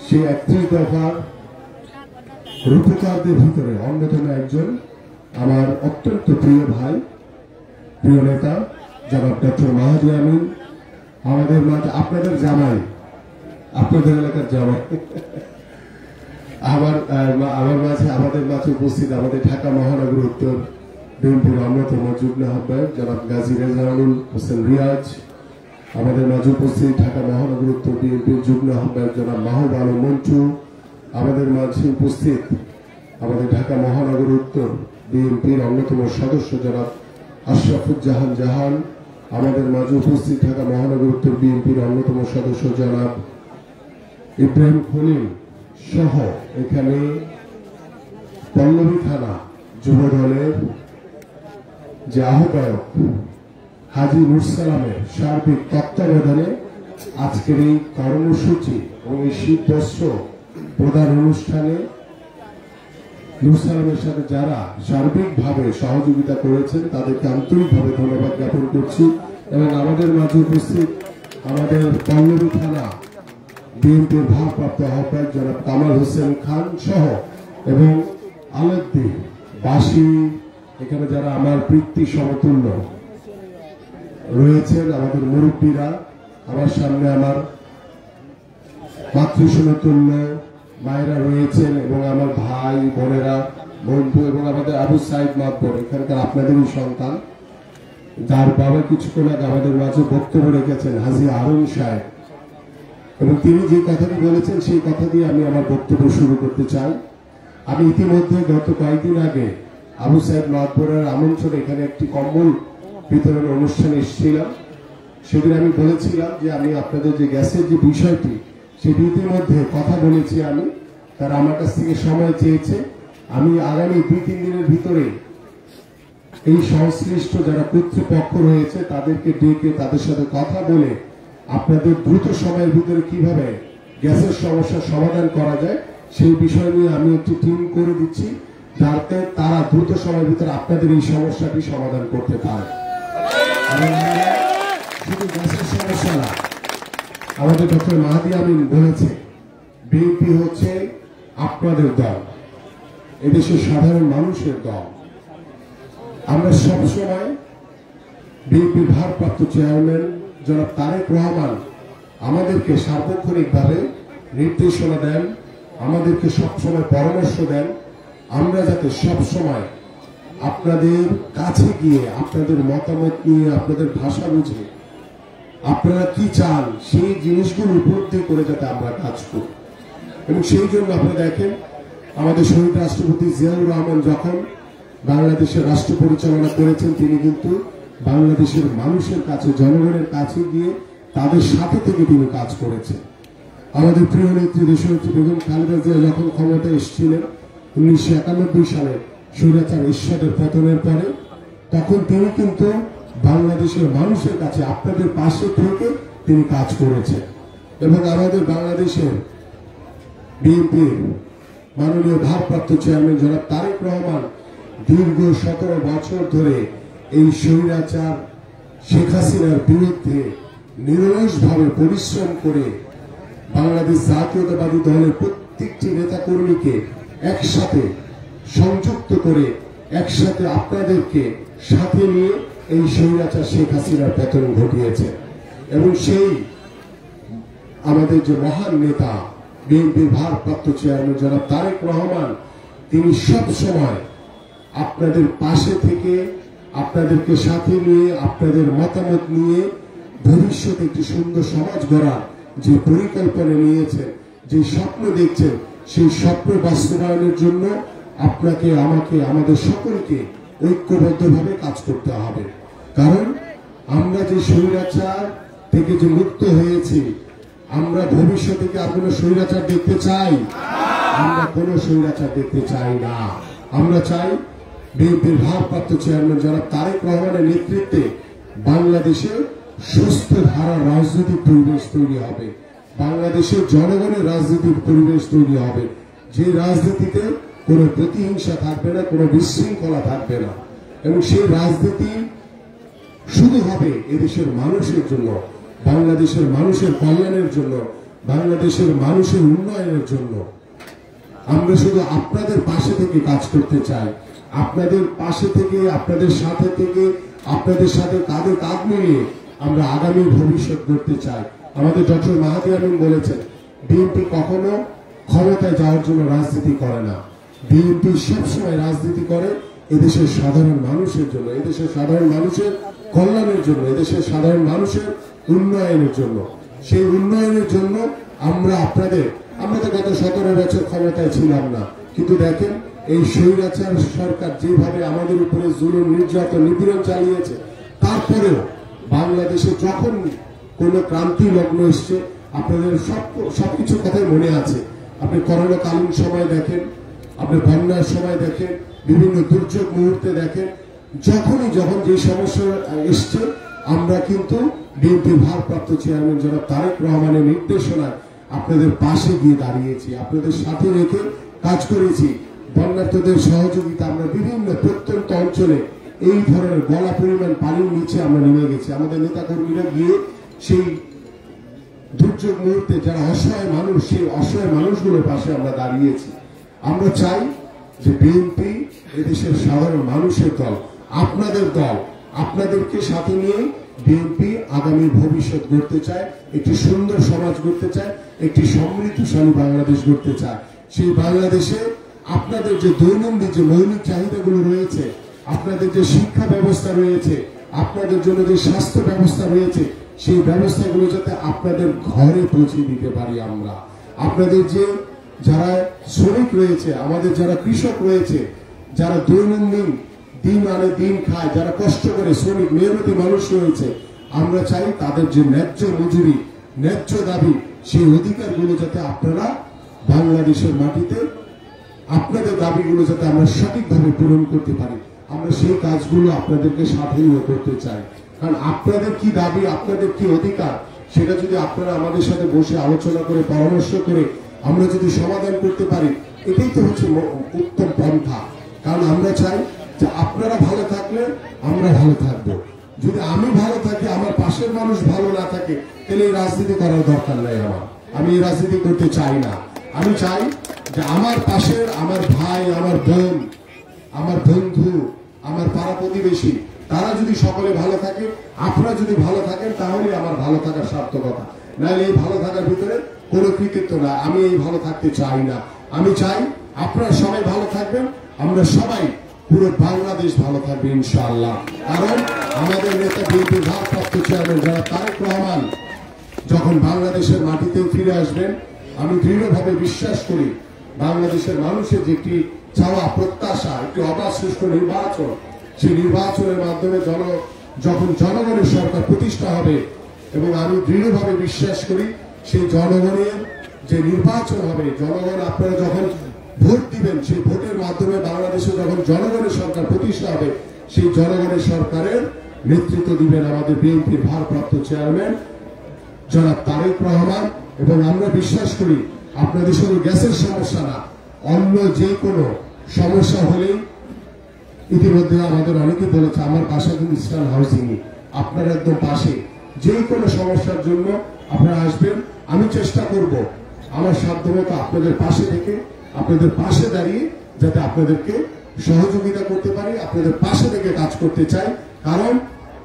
সেই 31 দফার রূপকারদের ভিতরে অন্যতম একজন আমার অত্যন্ত প্রিয় ভাই, প্রিয় নেতা জনাব ডক্টর মাহাদি আমিন, আমাদের মাঝে আপনাদের জামাই, আপনাদের এলাকার জামাই, আমার মাঝে আমাদের মাঝে উপস্থিত আমাদের ঢাকা মহানগর উত্তর বিএনপির অন্যতম যুগ্ম আহ্বায়ক জনাব গাজী রেজাউল হোসেন রিয়াজ, আমাদের মাঝে উপস্থিত ঢাকা মহানগর উত্তর বিএনপির যুগ্ম আহ্বায়ক জনাব মাহবুব আলম মন্টু, আমাদের মাঝে উপস্থিত আমাদের ঢাকা মহানগর উত্তর বিএনপির অন্যতম সদস্য জনাব আশরাফুজ্জামান জাহান, আমাদের মাঝে উপস্থিত ঢাকা মহানগর উত্তর বিএনপির অন্যতম সদস্য জনাব ইব্রাহিম খলিল সহ এখানে পল্লবী থানা যুব দলের যে আহ্বায়ক হাজী নুরসালামের সার্বিক তত্ত্বাবধানে আজকের এই কর্মসূচি এবং এই শীতবস্ত্র প্রদান অনুষ্ঠানে নুরসালামের সাথে যারা সার্বিকভাবে সহযোগিতা করেছেন তাদেরকে আন্তরিকভাবে ধন্যবাদ জ্ঞাপন করছি। এবং আমাদের মাঝে উপস্থিত আমাদের পল্লবী থানা বিএনপির ভারপ্রাপ্ত আহ্বায়ক জনাব কামাল হোসেন খান সহ এবং আলেকদি বাসী এখানে যারা আমার পিতৃ সমতুল্য রয়েছেন, আমাদের মুরব্বীরা, আমার সামনে আমার মাতৃসমতুল্য মায়েরা রয়েছেন এবং আমার ভাই বোনেরা, বন্ধু এবং আমাদের আবু সাইদ মাতবর এখানকার আপনাদেরই সন্তান, যার বাবা কিছুক্ষণ আগে আমাদের মাঝে বক্তব্য রেখেছেন হাজী হারুন সাহেব, এবং তিনি যে কথাটি বলেছেন সেই কথা দিয়ে আমি আমার বক্তব্য শুরু করতে চাই। আমি ইতিমধ্যে গত কয়েকদিন আগে আবু সাইদ মাতবরের আমন্ত্রণে এখানে একটি কম্বল বিতরণ অনুষ্ঠানে এসেছিলাম। সেদিন আমি বলেছিলাম যে আমি আপনাদের যে গ্যাসের যে বিষয়টি সেটি ইতিমধ্যে কথা বলেছি আমি, তারা আমার কাছ থেকে সময় চেয়েছে। আমি আগামী 2-3 দিনের ভিতরে এই সংশ্লিষ্ট যারা কর্তৃপক্ষ রয়েছে তাদেরকে ডেকে তাদের সাথে কথা বলে আপনাদের দ্রুত সময়ের ভিতরে কিভাবে গ্যাসের সমস্যার সমাধান করা যায় সেই বিষয় নিয়ে আমি একটি টিম করে দিচ্ছি, যাতে তারা দ্রুত সময়ের ভিতরে আপনাদের এই সমস্যাটি সমাধান করতে পারে। শুধু গ্যাসের সমস্যা না, আমাদের ডক্টর মাহাদি আমিন বলেছে বিএনপি হচ্ছে আপনাদের দল, এদেশের সাধারণ মানুষের দল। আমরা সবসময় বিএনপির ভারপ্রাপ্ত চেয়ারম্যান জনাব তারেক রহমান আমাদেরকে সার্বক্ষণিকভাবে নির্দেশনা দেন, আমাদেরকে সবসময় পরামর্শ দেন, আমরা যাতে সবসময় আপনাদের কাছে গিয়ে আপনাদের মতামত নিয়ে আপনাদের ভাষা বুঝে আপনারা কি চান সেই জিনিসগুলো উপলব্ধি করে যাতে আমরা কাজ করি। এবং সেই জন্য আপনারা দেখেন আমাদের শহীদ রাষ্ট্রপতি জিয়াউর রহমান যখন বাংলাদেশের রাষ্ট্র পরিচালনা করেছেন তিনি কিন্তু বাংলাদেশের মানুষের কাছে, জনগণের কাছে গিয়ে তাদের সাথে থেকে তিনি কাজ করেছেন। আমাদের প্রিয় নেত্রী দেশনেত্রী বেগম খালেদা জিয়া যখন ক্ষমতায় এসেছিলেন 1991 সালে স্বৈরাচার এরশাদের পতনের পরে, তখন তিনি কিন্তু বাংলাদেশের মানুষের কাছে আপনাদের পাশে থেকে তিনি কাজ করেছেন। এবং আমাদের বাংলাদেশের বিএনপির মাননীয় ভারপ্রাপ্ত চেয়ারম্যান জনাব তারেক রহমান দীর্ঘ 17 বছর ধরে এই স্বৈরাচার শেখ হাসিনার বিরুদ্ধে নিরলসভাবে পরিশ্রম করে বাংলাদেশ জাতীয়তাবাদী দলের প্রত্যেকটি নেতাকর্মীকে একসাথে সংযুক্ত করে একসাথে আপনাদেরকে সাথে নিয়ে এই স্বৈরাচার শেখ হাসিনার পতন ঘটিয়েছে। এবং সেই আমাদের যে মহান নেতা বিএনপির ভারপ্রাপ্ত চেয়ারম্যান জনাব তারেক রহমান তিনি সব সময় আপনাদের পাশে থেকে আপনাদেরকে সাথে নিয়ে আপনাদের মতামত নিয়ে ভবিষ্যতে একটি সুন্দর সমাজ গড়ার যে পরিকল্পনা নিয়েছেন, যে স্বপ্ন দেখছেন, সেই স্বপ্ন বাস্তবায়নের জন্য আপনাকে, আমাকে, আমাদের সকলকে ঐক্যবদ্ধভাবে কাজ করতে হবে। কারণ আমরা যে স্বৈরাচার থেকে যে মুক্ত হয়েছি, আমরা ভবিষ্যতে কি আর কোনো স্বৈরাচার দেখতে চাই? আমরা কোনো স্বৈরাচার দেখতে চাই না। আমরা চাই বিএনপির ভারপ্রাপ্ত চেয়ারম্যান জনাব তারেক রহমানের নেতৃত্বে বাংলাদেশে সুস্থ ধারার রাজনৈতিক পরিবেশ তৈরি হবে, বাংলাদেশের জনগণের রাজনীতির পরিবেশ তৈরি হবে, যে রাজনীতিতে কোনো প্রতিহিংসা থাকবে না, কোনো বিশৃঙ্খলা থাকবে না। এবং সেই রাজনীতি শুধু হবে এদেশের মানুষের জন্য, বাংলাদেশের মানুষের কল্যাণের জন্য, বাংলাদেশের মানুষের উন্নয়নের জন্য। আমরা শুধু আপনাদের পাশে থেকে কাজ করতে চাই, আপনাদের পাশে থেকে, আপনাদের সাথে থেকে, আপনাদের সাথে কাঁধে কাঁধ মিলিয়ে আমরা আগামী ভবিষ্যৎ গড়তে চাই। আমাদের ডক্টর মাহাদি আমিন বলেছেন বিএনপি কখনো ক্ষমতায় যাওয়ার জন্য রাজনীতি করে না, বিএনপি সবসময় রাজনীতি করে এদেশের সাধারণ মানুষের জন্য, এদেশের সাধারণ মানুষের কল্যাণের জন্য, এদেশের সাধারণ মানুষের উন্নয়নের জন্য। সেই উন্নয়নের জন্য আমরা আপনাদের আমরা তো গত 17 বছর ক্ষমতায় ছিলাম না, কিন্তু দেখেন এই স্বৈরাচার সরকার যেভাবে আমাদের উপরে জুলুম নির্যাতন নিপীড়ন চালিয়েছে, তারপরেও বাংলাদেশে যখন কোন ক্রান্তি লগ্ন এসছে, আপনাদের সবকিছু কথাই মনে আছে। আপনি করোনাকালীন সময় দেখেন, আপনি বন্যার সময় দেখেন, বিভিন্ন দুর্যোগ মুহূর্তে দেখেন, যখন যে সমস্যা এসছে, আমরা কিন্তু বিএনপির ভারপ্রাপ্ত চেয়ারম্যান জনাব তারেক রহমানের নির্দেশনায় আপনাদের পাশে গিয়ে দাঁড়িয়েছি, আপনাদের সাথে রেখে কাজ করেছি। বন্যার্থদের সহযোগিতা আমরা বিভিন্ন প্রত্যন্ত অঞ্চলে এই ধরনের গলা পরিমাণ পানির নিচে আমরা নেমে গেছি। আমাদের নেতাকর্মীরা গিয়ে সেই দুর্যোগ মুহূর্তে যারা অসহায় মানুষ, সেই অসহায় মানুষগুলোর পাশে আমরা দাঁড়িয়েছি। আমরা চাই যে বিএনপি এদেশের সাধারণ মানুষের দল, আপনাদের দল, আপনাদেরকে সাথে নিয়ে বিএনপি আগামী ভবিষ্যৎ গড়তে চায়, একটি সুন্দর সমাজ গড়তে চায়, একটি সমৃদ্ধশালী বাংলাদেশ গড়তে চায়। সেই বাংলাদেশে আপনাদের যে দৈনন্দিন যে মৌলিক চাহিদাগুলো রয়েছে, আপনাদের যে শিক্ষা ব্যবস্থা রয়েছে, আপনাদের জন্য যে স্বাস্থ্য ব্যবস্থা রয়েছে, সেই ব্যবস্থাগুলো যাতে আপনাদের ঘরে পৌঁছে দিতে পারি আমরা। আপনাদের যে যারা শ্রমিক রয়েছে, আমাদের যারা কৃষক রয়েছে, যারা দৈনন্দিন দিন আনে দিন খায়, যারা কষ্ট করে শ্রমিক মেহনতি মানুষ রয়েছে, আমরা চাই তাদের যে ন্যায্য মজুরি, ন্যায্য দাবি, সেই অধিকারগুলো যাতে আপনারা বাংলাদেশের মাটিতে আপনাদের দাবিগুলো যাতে আমরা সঠিকভাবে পূরণ করতে পারি, আমরা সেই কাজগুলো আপনাদেরকে সাথে নিয়ে করতে চাই। কারণ আপনাদের কি দাবি, আপনাদের কি অধিকার, সেটা যদি আপনারা আমাদের সাথে বসে আলোচনা করে পরামর্শ করে আমরা যদি সমাধান করতে পারি, এটাই তো হচ্ছে উত্তম পন্থা। কারণ আমরা চাই যে আপনারা ভালো থাকলে আমরা ভালো থাকবো। যদি আমি ভালো থাকি, আমার পাশের মানুষ ভালো না থাকে, তাহলে এই রাজনীতি করার দরকার নাই আমার। আমি এই রাজনীতি করতে চাই না। আমি চাই যে আমার পাশের আমার ভাই, আমার বোন, আমার বন্ধু, আমার পাড়া প্রতিবেশী, তারা যদি সকলে ভালো থাকে, আপনারা যদি ভালো থাকেন, তাহলে আমার ভালো থাকার সার্থকতা। নাহলে এই ভালো থাকার ভিতরে কোনো কৃতিত্ব না। আমি এই ভালো থাকতে চাই না। আমি চাই আপনারা সবাই ভালো থাকবেন, আমরা সবাই, পুরো বাংলাদেশ ভালো থাকবে ইনশাআল্লাহ। কারণ আমাদের নেতা বিএনপির ভারপ্রাপ্ত চেয়ারম্যান জনাব তারেক রহমান যখন বাংলাদেশের মাটিতে ফিরে আসবেন, আমি দৃঢ়ভাবে বিশ্বাস করি বাংলাদেশের মানুষের যে একটি চাওয়া প্রত্যাশা, একটি অবাধ সুষ্ঠু নির্বাচন, সেই নির্বাচনের মাধ্যমে যখন জনগণের সরকার প্রতিষ্ঠা হবে, এবং আমি দৃঢ়ভাবে বিশ্বাস করি সেই জনগণের যে নির্বাচন হবে, জনগণ আপনারা যখন ভোট দিবেন, সেই ভোটের মাধ্যমে বাংলাদেশে যখন জনগণের সরকার প্রতিষ্ঠা হবে, সেই জনগণের সরকারের নেতৃত্ব দিবেন আমাদের বিএনপির ভারপ্রাপ্ত চেয়ারম্যান জনাব তারেক রহমান। এবং আমরা বিশ্বাস করি আপনাদের শুধু গ্যাসের সমস্যা না, অন্য যে কোনো সমস্যা হলেই, ইতিমধ্যে আমাদের অনেকে বলেছে, আমার বাসা কিন্তু ইস্টার্ন হাউজিং, আপনার একদম পাশে, যে কোনো সমস্যার জন্য আপনারা আসবেন। আমি চেষ্টা করব আমার সাধ্যমতো আপনাদের পাশে থেকে, আপনাদের পাশে দাঁড়িয়ে যাতে আপনাদেরকে সহযোগিতা করতে পারি, আপনাদের পাশে থেকে কাজ করতে চাই। কারণ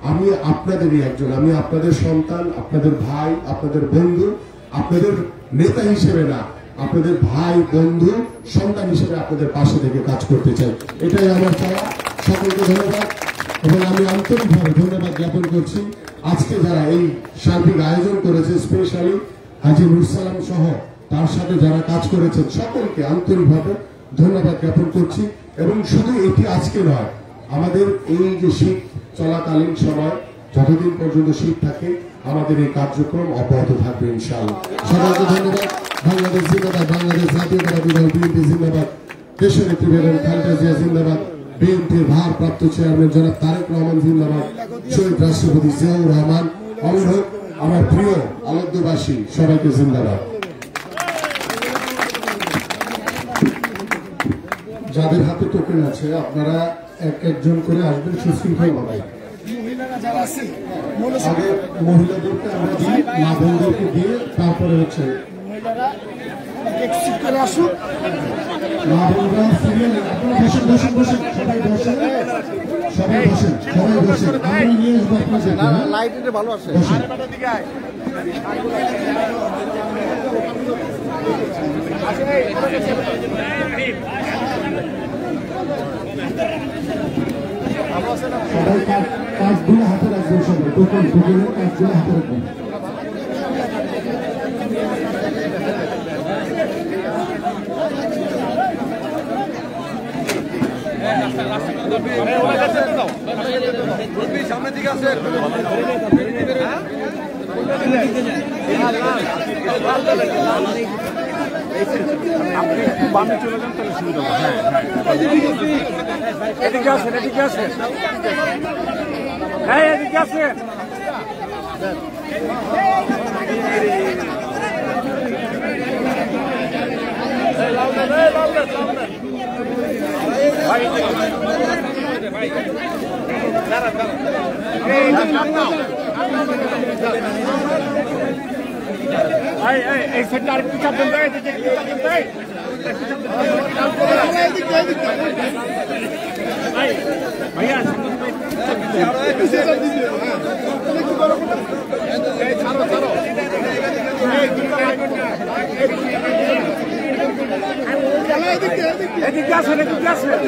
আমি আপনাদেরই একজন, আমি আপনাদের সন্তান, আপনাদের ভাই, আপনাদের বন্ধু, আপনাদের নেতা হিসেবে না, আপনাদের ভাই, বন্ধু, সন্তান হিসেবে আপনাদের পাশে থেকে কাজ করতে চাই। এটাই আমার চাওয়া। সকলকে ধন্যবাদ, এবং আমি আন্তরিকভাবে ধন্যবাদ জ্ঞাপন করছি আজকে যারা এই সার্বিক আয়োজন করেছে, স্পেশালি হাজী নুর সালাম সহ তার সাথে যারা কাজ করেছেন, সকলকে আন্তরিকভাবে ধন্যবাদ জ্ঞাপন করছি। এবং শুধু এটি আজকে নয়, আমাদের এই যে শীত চলাকালীন সময়, যতদিন পর্যন্ত শীত থাকে, আমাদের এই কার্যক্রম অব্যাহত থাকবে ইনশাআল্লাহ। সবাইকে ধন্যবাদ। বাংলাদেশ জিন্দাবাদ, বাংলাদেশ জাতীয়তাবাদী দল বিএনপি জিন্দাবাদ, দেশের একটি বেগম খালেদা জিয়া জিন্দাবাদ, বিএনপির ভারপ্রাপ্ত চেয়ারম্যান জনাব তারেক রহমান জিন্দাবাদ, শহীদ রাষ্ট্রপতি জিয়াউর রহমান অমর হোক, আমার প্রিয় আলোকবাসী সবাইকে জিন্দাবাদ। যাদের হাতে টোকেন আছে, আপনারা এক একজন করে আসবেন সুশৃঙ্খলভাবে। আগে মহিলাদেরকে আমরা দিই, মা বোনদেরকে দিয়ে তারপরে হচ্ছে মা বোনরা সিরিয়ালে। আপনারা বসেন বসেন বসেন, সবাই বসেন, সবাই বসেন, সবাই বসেন। আমরা নিয়ে আসবো আপনাদের। লাইট এটা ভালো আছে। সবাই কাজগুলো হাতে রাখবেন, সবাই টোকেনের কাজগুলো হাতে রাখবেন। সামনের দিকে আছে আপনি বামে চলে যান তাহলে সুবিধা হবে। হ্যাঁ এদিকে আসেন, এদিকে আসেন, হ্যাঁ এদিকে আসেন। এই সেটটা আরেকটু চাপ দেন, ভাইয়া এদিকে আসেন, এদিকে আসেন।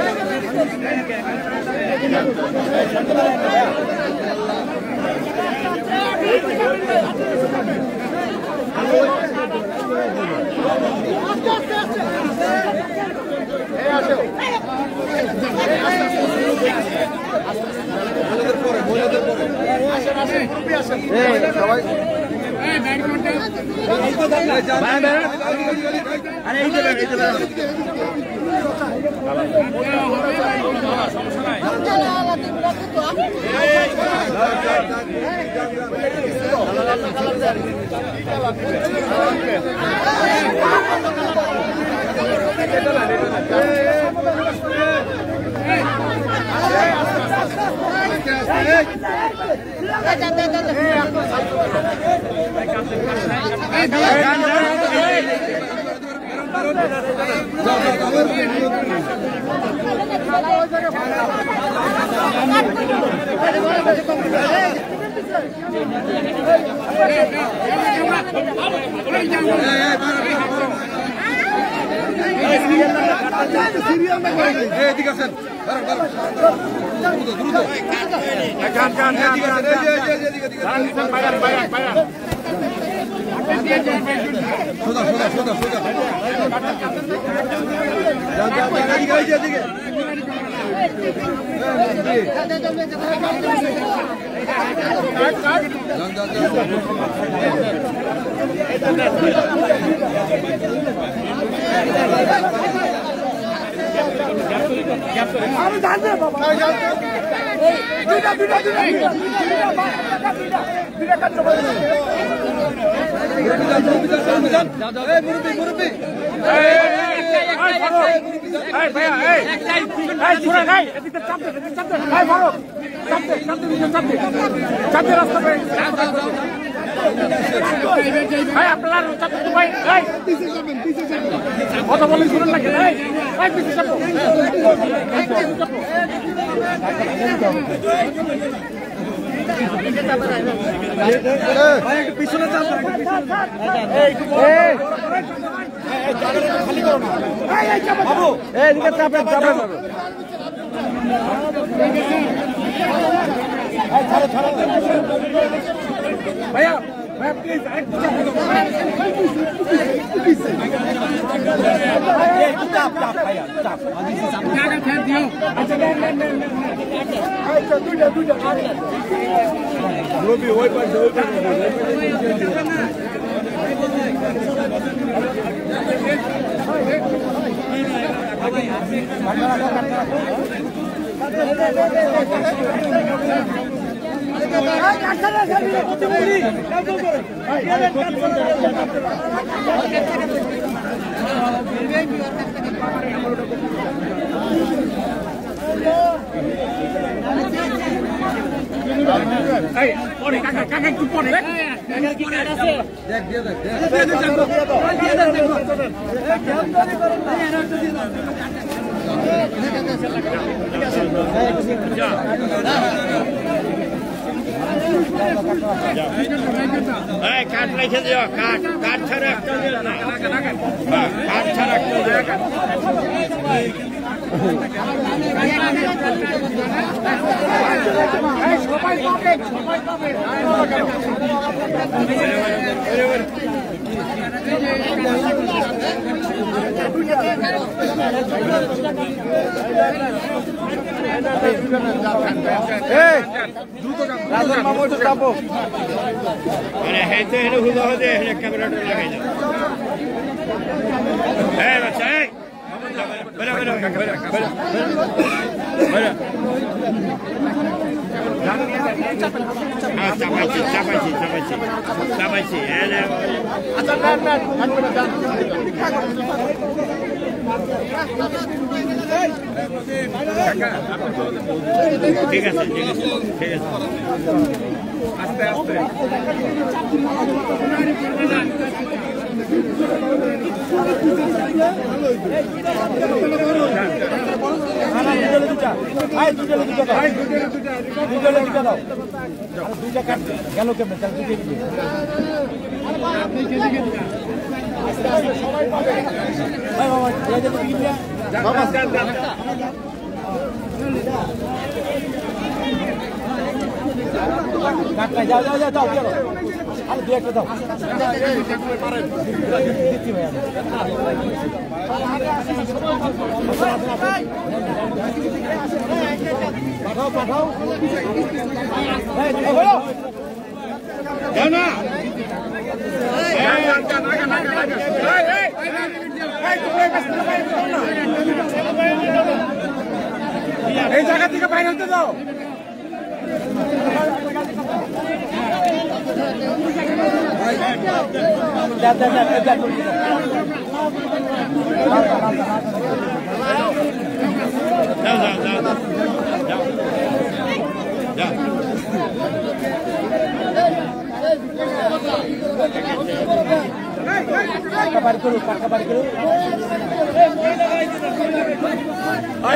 কথা বলে শুনুন না, পিছনে ভাইয়া ভাইয়া প্লিজ আরেকটু চাপ চাপ ভাইয়া চাপ জায়গা ছেড়ে দিও। আচ্ছা দুইটা রবি ওই পাশে পরে কাকা কাকা একটু পরে কাঠ রেখে দিও, কাঠ কাঠ ছাড়া একটা কাঠ ছাড়া একটা রাজন মামু একটু চাপো ক্যামেরাটা লাগাই দাও বাচ্চা বেড়া বেড়া বেড়া বেড়া বেড়া চাপাইছি চাপাইছি চাপাইছি চাপাইছি ঠিক আছে ঠিক আছে ঠিক আছে আস্তে আস্তে গেল কেমন যাও যাও যাও যাও চলো আর দু একটা দাও পাঠাও পাঠাও না এই জায়গা থেকে বাইরে হতে দাও বাড়ি করো পাক্কা বাড়ি করো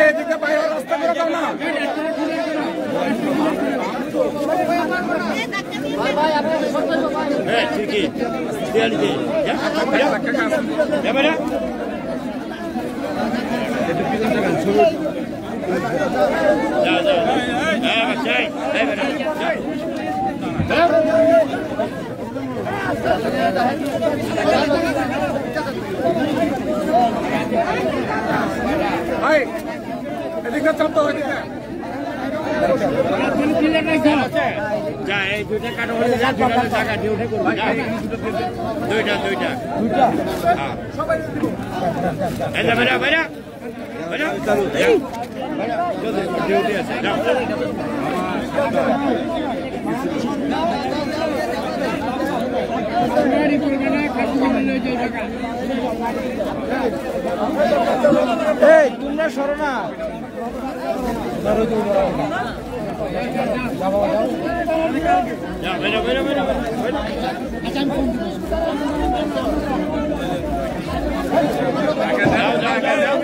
এদিকে বাইরে রাস্তা করে দাও না ঠিকই দিয়ালিতে যা বেড়া যা যা হ্যাঁ বাচ্চা এই বেড়া এদিকে চাপ দাও এদিকে যা এই দুইটা কাটো হলে যা টাকা দিয়ে উঠে করবো দুইটা দুইটা দুইটা হ্যাঁ এই যা বেড়া বেড়া বেড়া ডিউটি আছে যাও এই তোমরা সরো না যা বেড়া বেড়া বেড়া যাও যাও যাও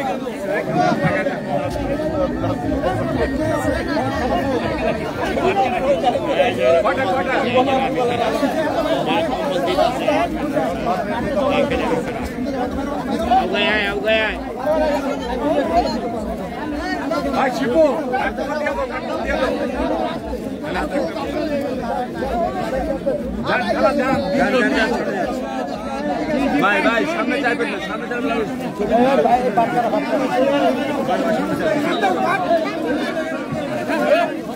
ভাই ভাই সামনে যাইবেন না সামনে যাবেন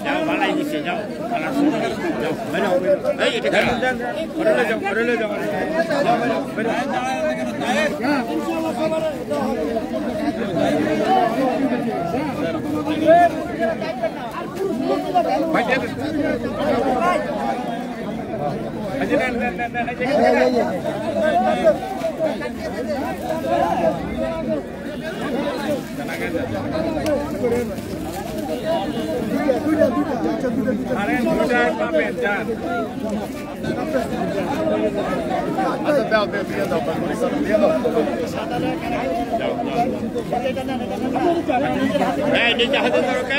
যাও বালাই দিছে যাও যাও বেরো এই এটা করলে যাও করলে যাও যাও বেরো ভাই আরে দুটা পাবেন যান আচ্ছা দাও দিয়ে দাও দিয়ে দাও এই নিচে হাতে ধরো কে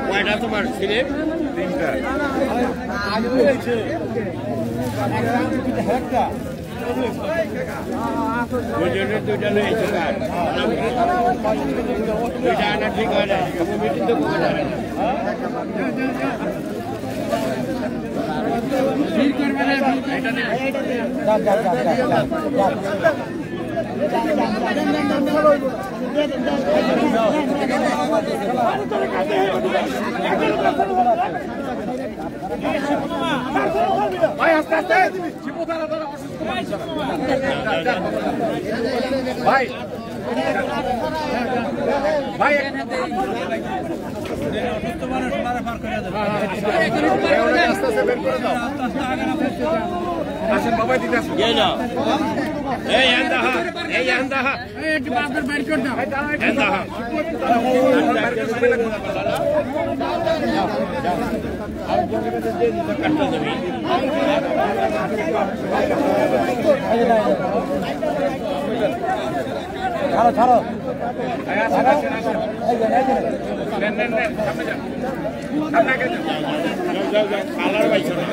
কয়টা তোমার ছেলে? তিনটা। দুইটা লইছে দুইটা আনা ঠিক হয় না মিটিং তো করে ভাই আস্তে আস্তে ভাই ভাই আসেন বাবা দিতে আসেন এই আন্দাহা এই আন্দাহা একটু বাপের বাইর করে দাও আন্দাহা ছাড়ো ছাড়ো কালার পাইছো না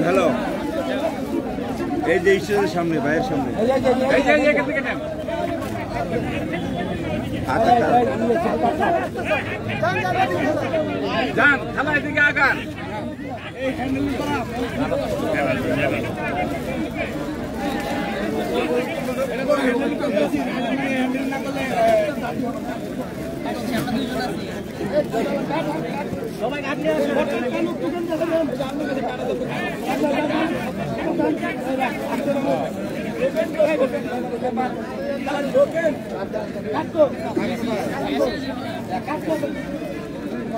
হ্যালো এই যে ঈশ্বরের সামনে ভাইয়ের সামনে যান থানায় দিকে আগান সবাই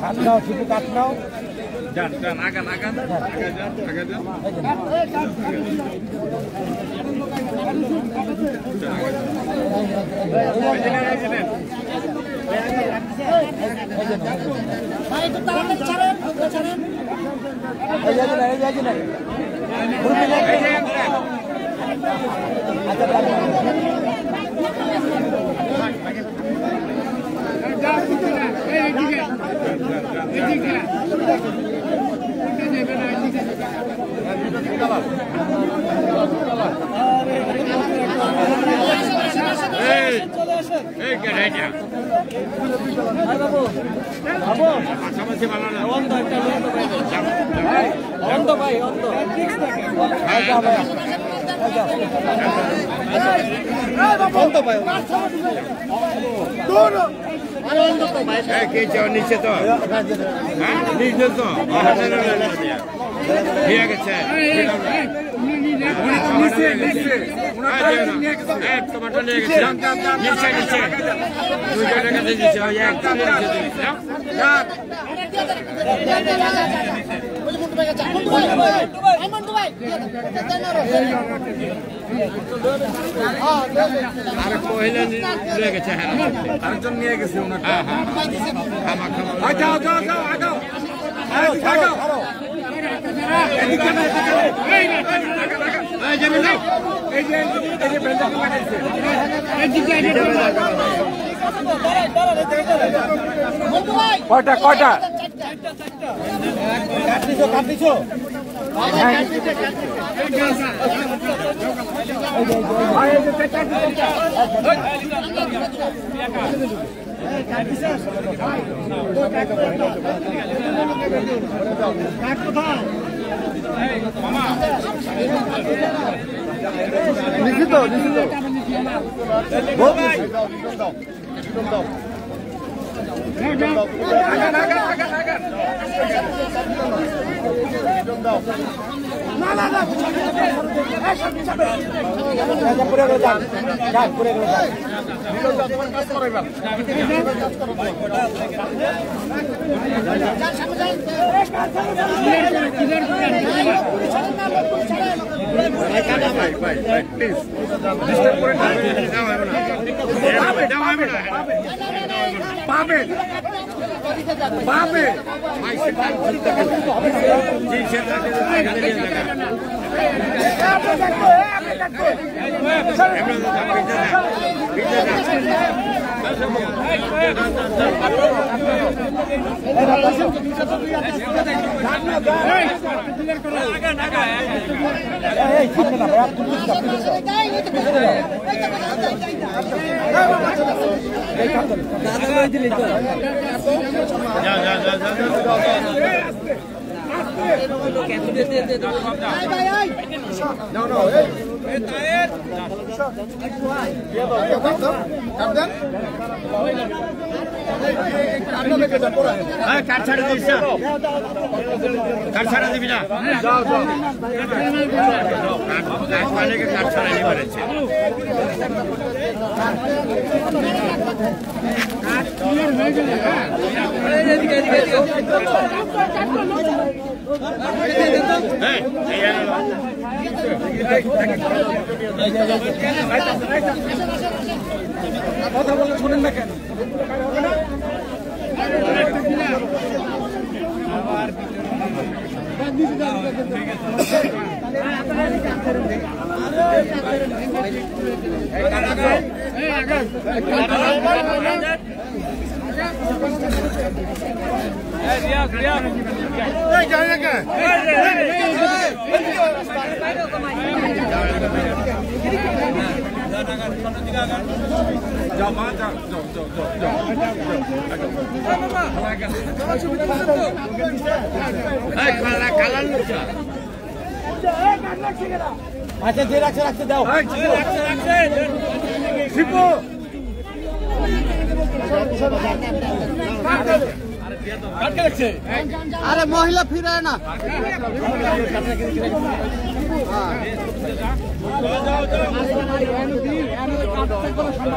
কাট নাও শুধু কাট নাও যান যান আগান আগান আগান নিচে তো নিচে তো ঠিক আছে টমাটো নিয়ে গেছে নিচে নিচে 2 টাকা দিয়ে দিচ্ছে আর পহিলা নিয়ে গেছে আরেকজন নিয়ে গেছে কয়টা কয়টা কাটতিছো মামা কাঠ ছাড়া দিস না, কাঠ ছাড়া দিবি না, কাঠ মালিকে কাঠ ছাড়া নিয়ে বেড়েছে। কথা বলে শোনেন না কেন? আচ্ছা, যে রাখছে রাখছে দাও। আরে মহিলা ফিরে না,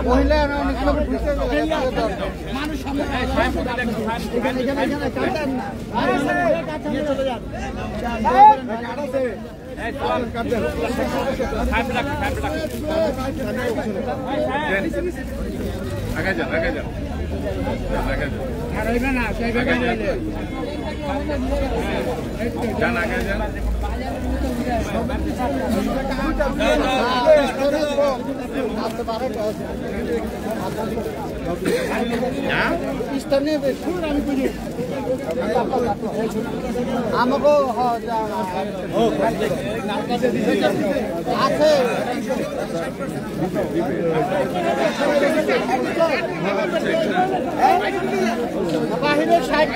মহিলা আগে যান, আগে যান, আগে যান, যান, আগে যান। আমাকে আছে বাহিরে সাইড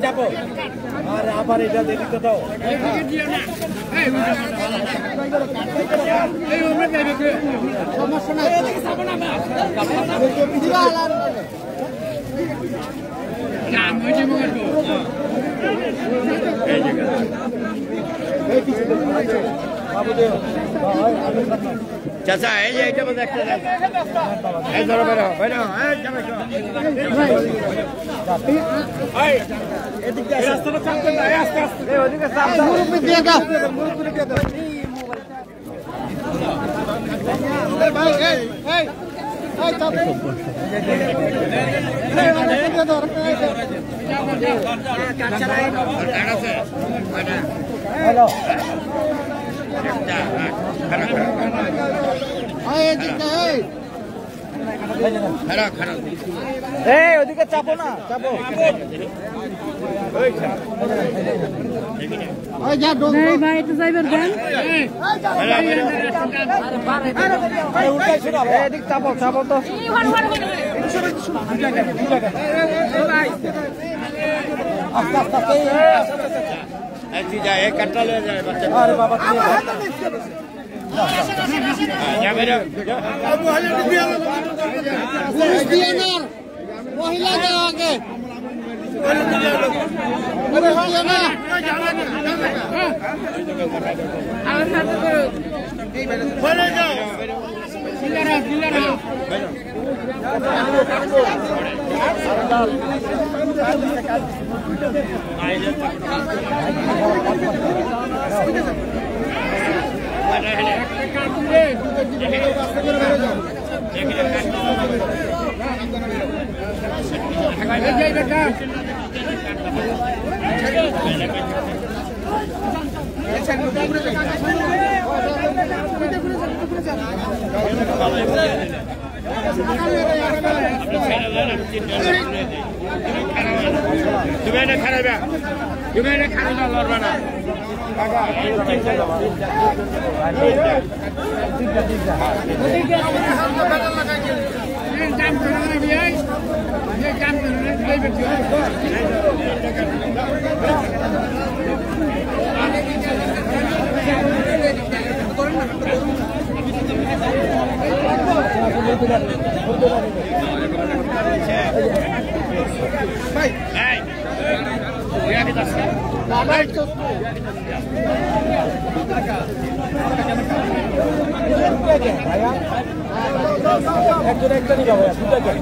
যাবো আর আবার এটা দেখতে দাও। সমস্যা নাই, চাচা এই যে এইটা মধ্যে একটা এই ধরো বেরো বেরো রাস্তাটা চাপবেন না, আস্তে আস্তে ওদিকে চাপ দাও, মুরব্বি দিয়ে দাও। ওদিকে চাপো না, চাপো। ভাই একটু যাইবার দেন। এদিক চাপো, চাপো তো। আস্তে আস্তে আরে বাবা মহিলা আগে একজনই যাবো, দুটাজন।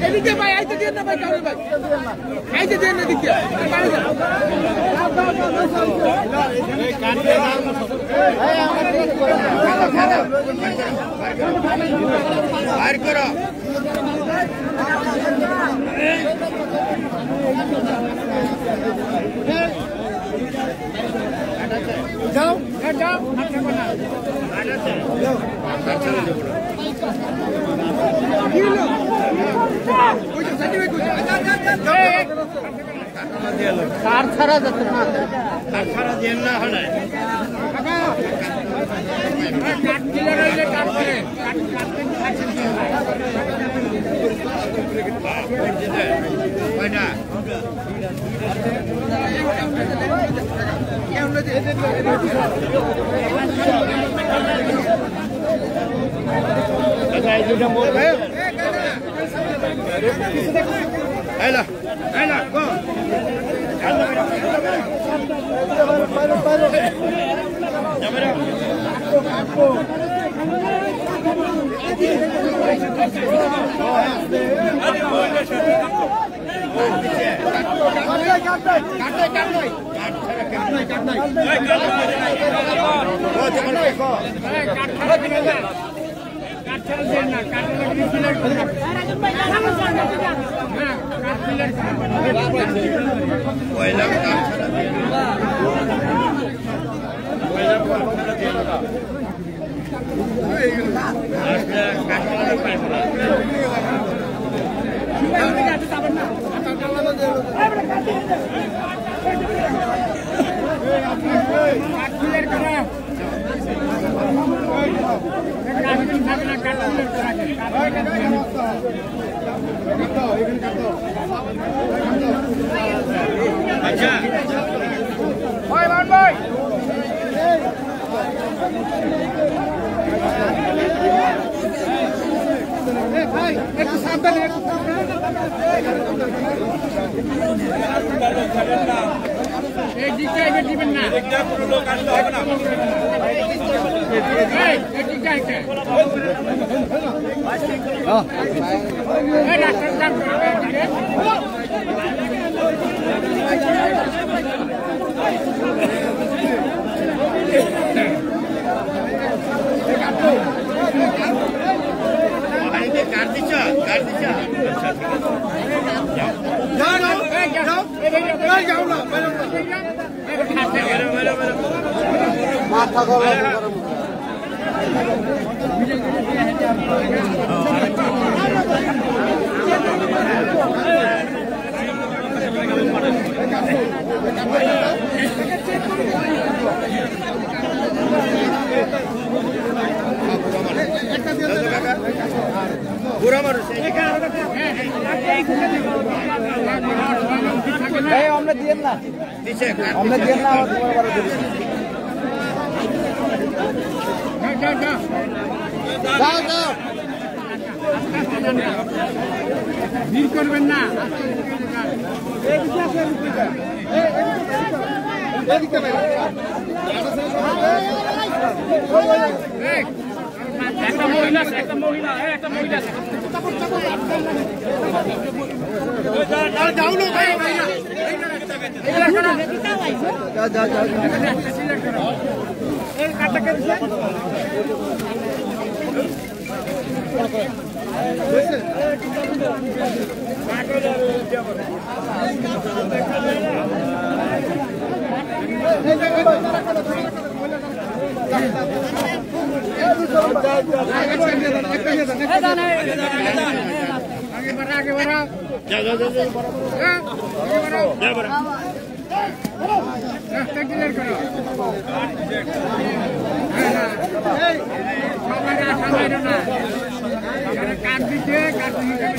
এদিকে ভাই আইতে দেন না ভাই, কারণ ভাই আইতে দেন না দিকে বাইরে যাও। বাইর করো। যাও যাও কার ছাড়া যাচ্ছে না, কার ছাড়া দেন না হলে কয়টা এই দুটো মোড় এলা এলা গো একটু সাবধানে এই দিকটা এবার দিবেন না কোনো লোক আসলে হবে না এই দিকটা এই ডাক্তার মাথা গরম আমরা দিয়েন না আমরা দিয়েন না যাও যাও ভিড় করবেন না একটা মহিলা একটা মহিলা একটা মহিলা যাও না ভাই যা যা এই কাটাকে आगे बढ़ा जा जा जा आगे बढ़ो जा बढ़ो रास्ता क्लियर करो काट दीजिए काट दीजिए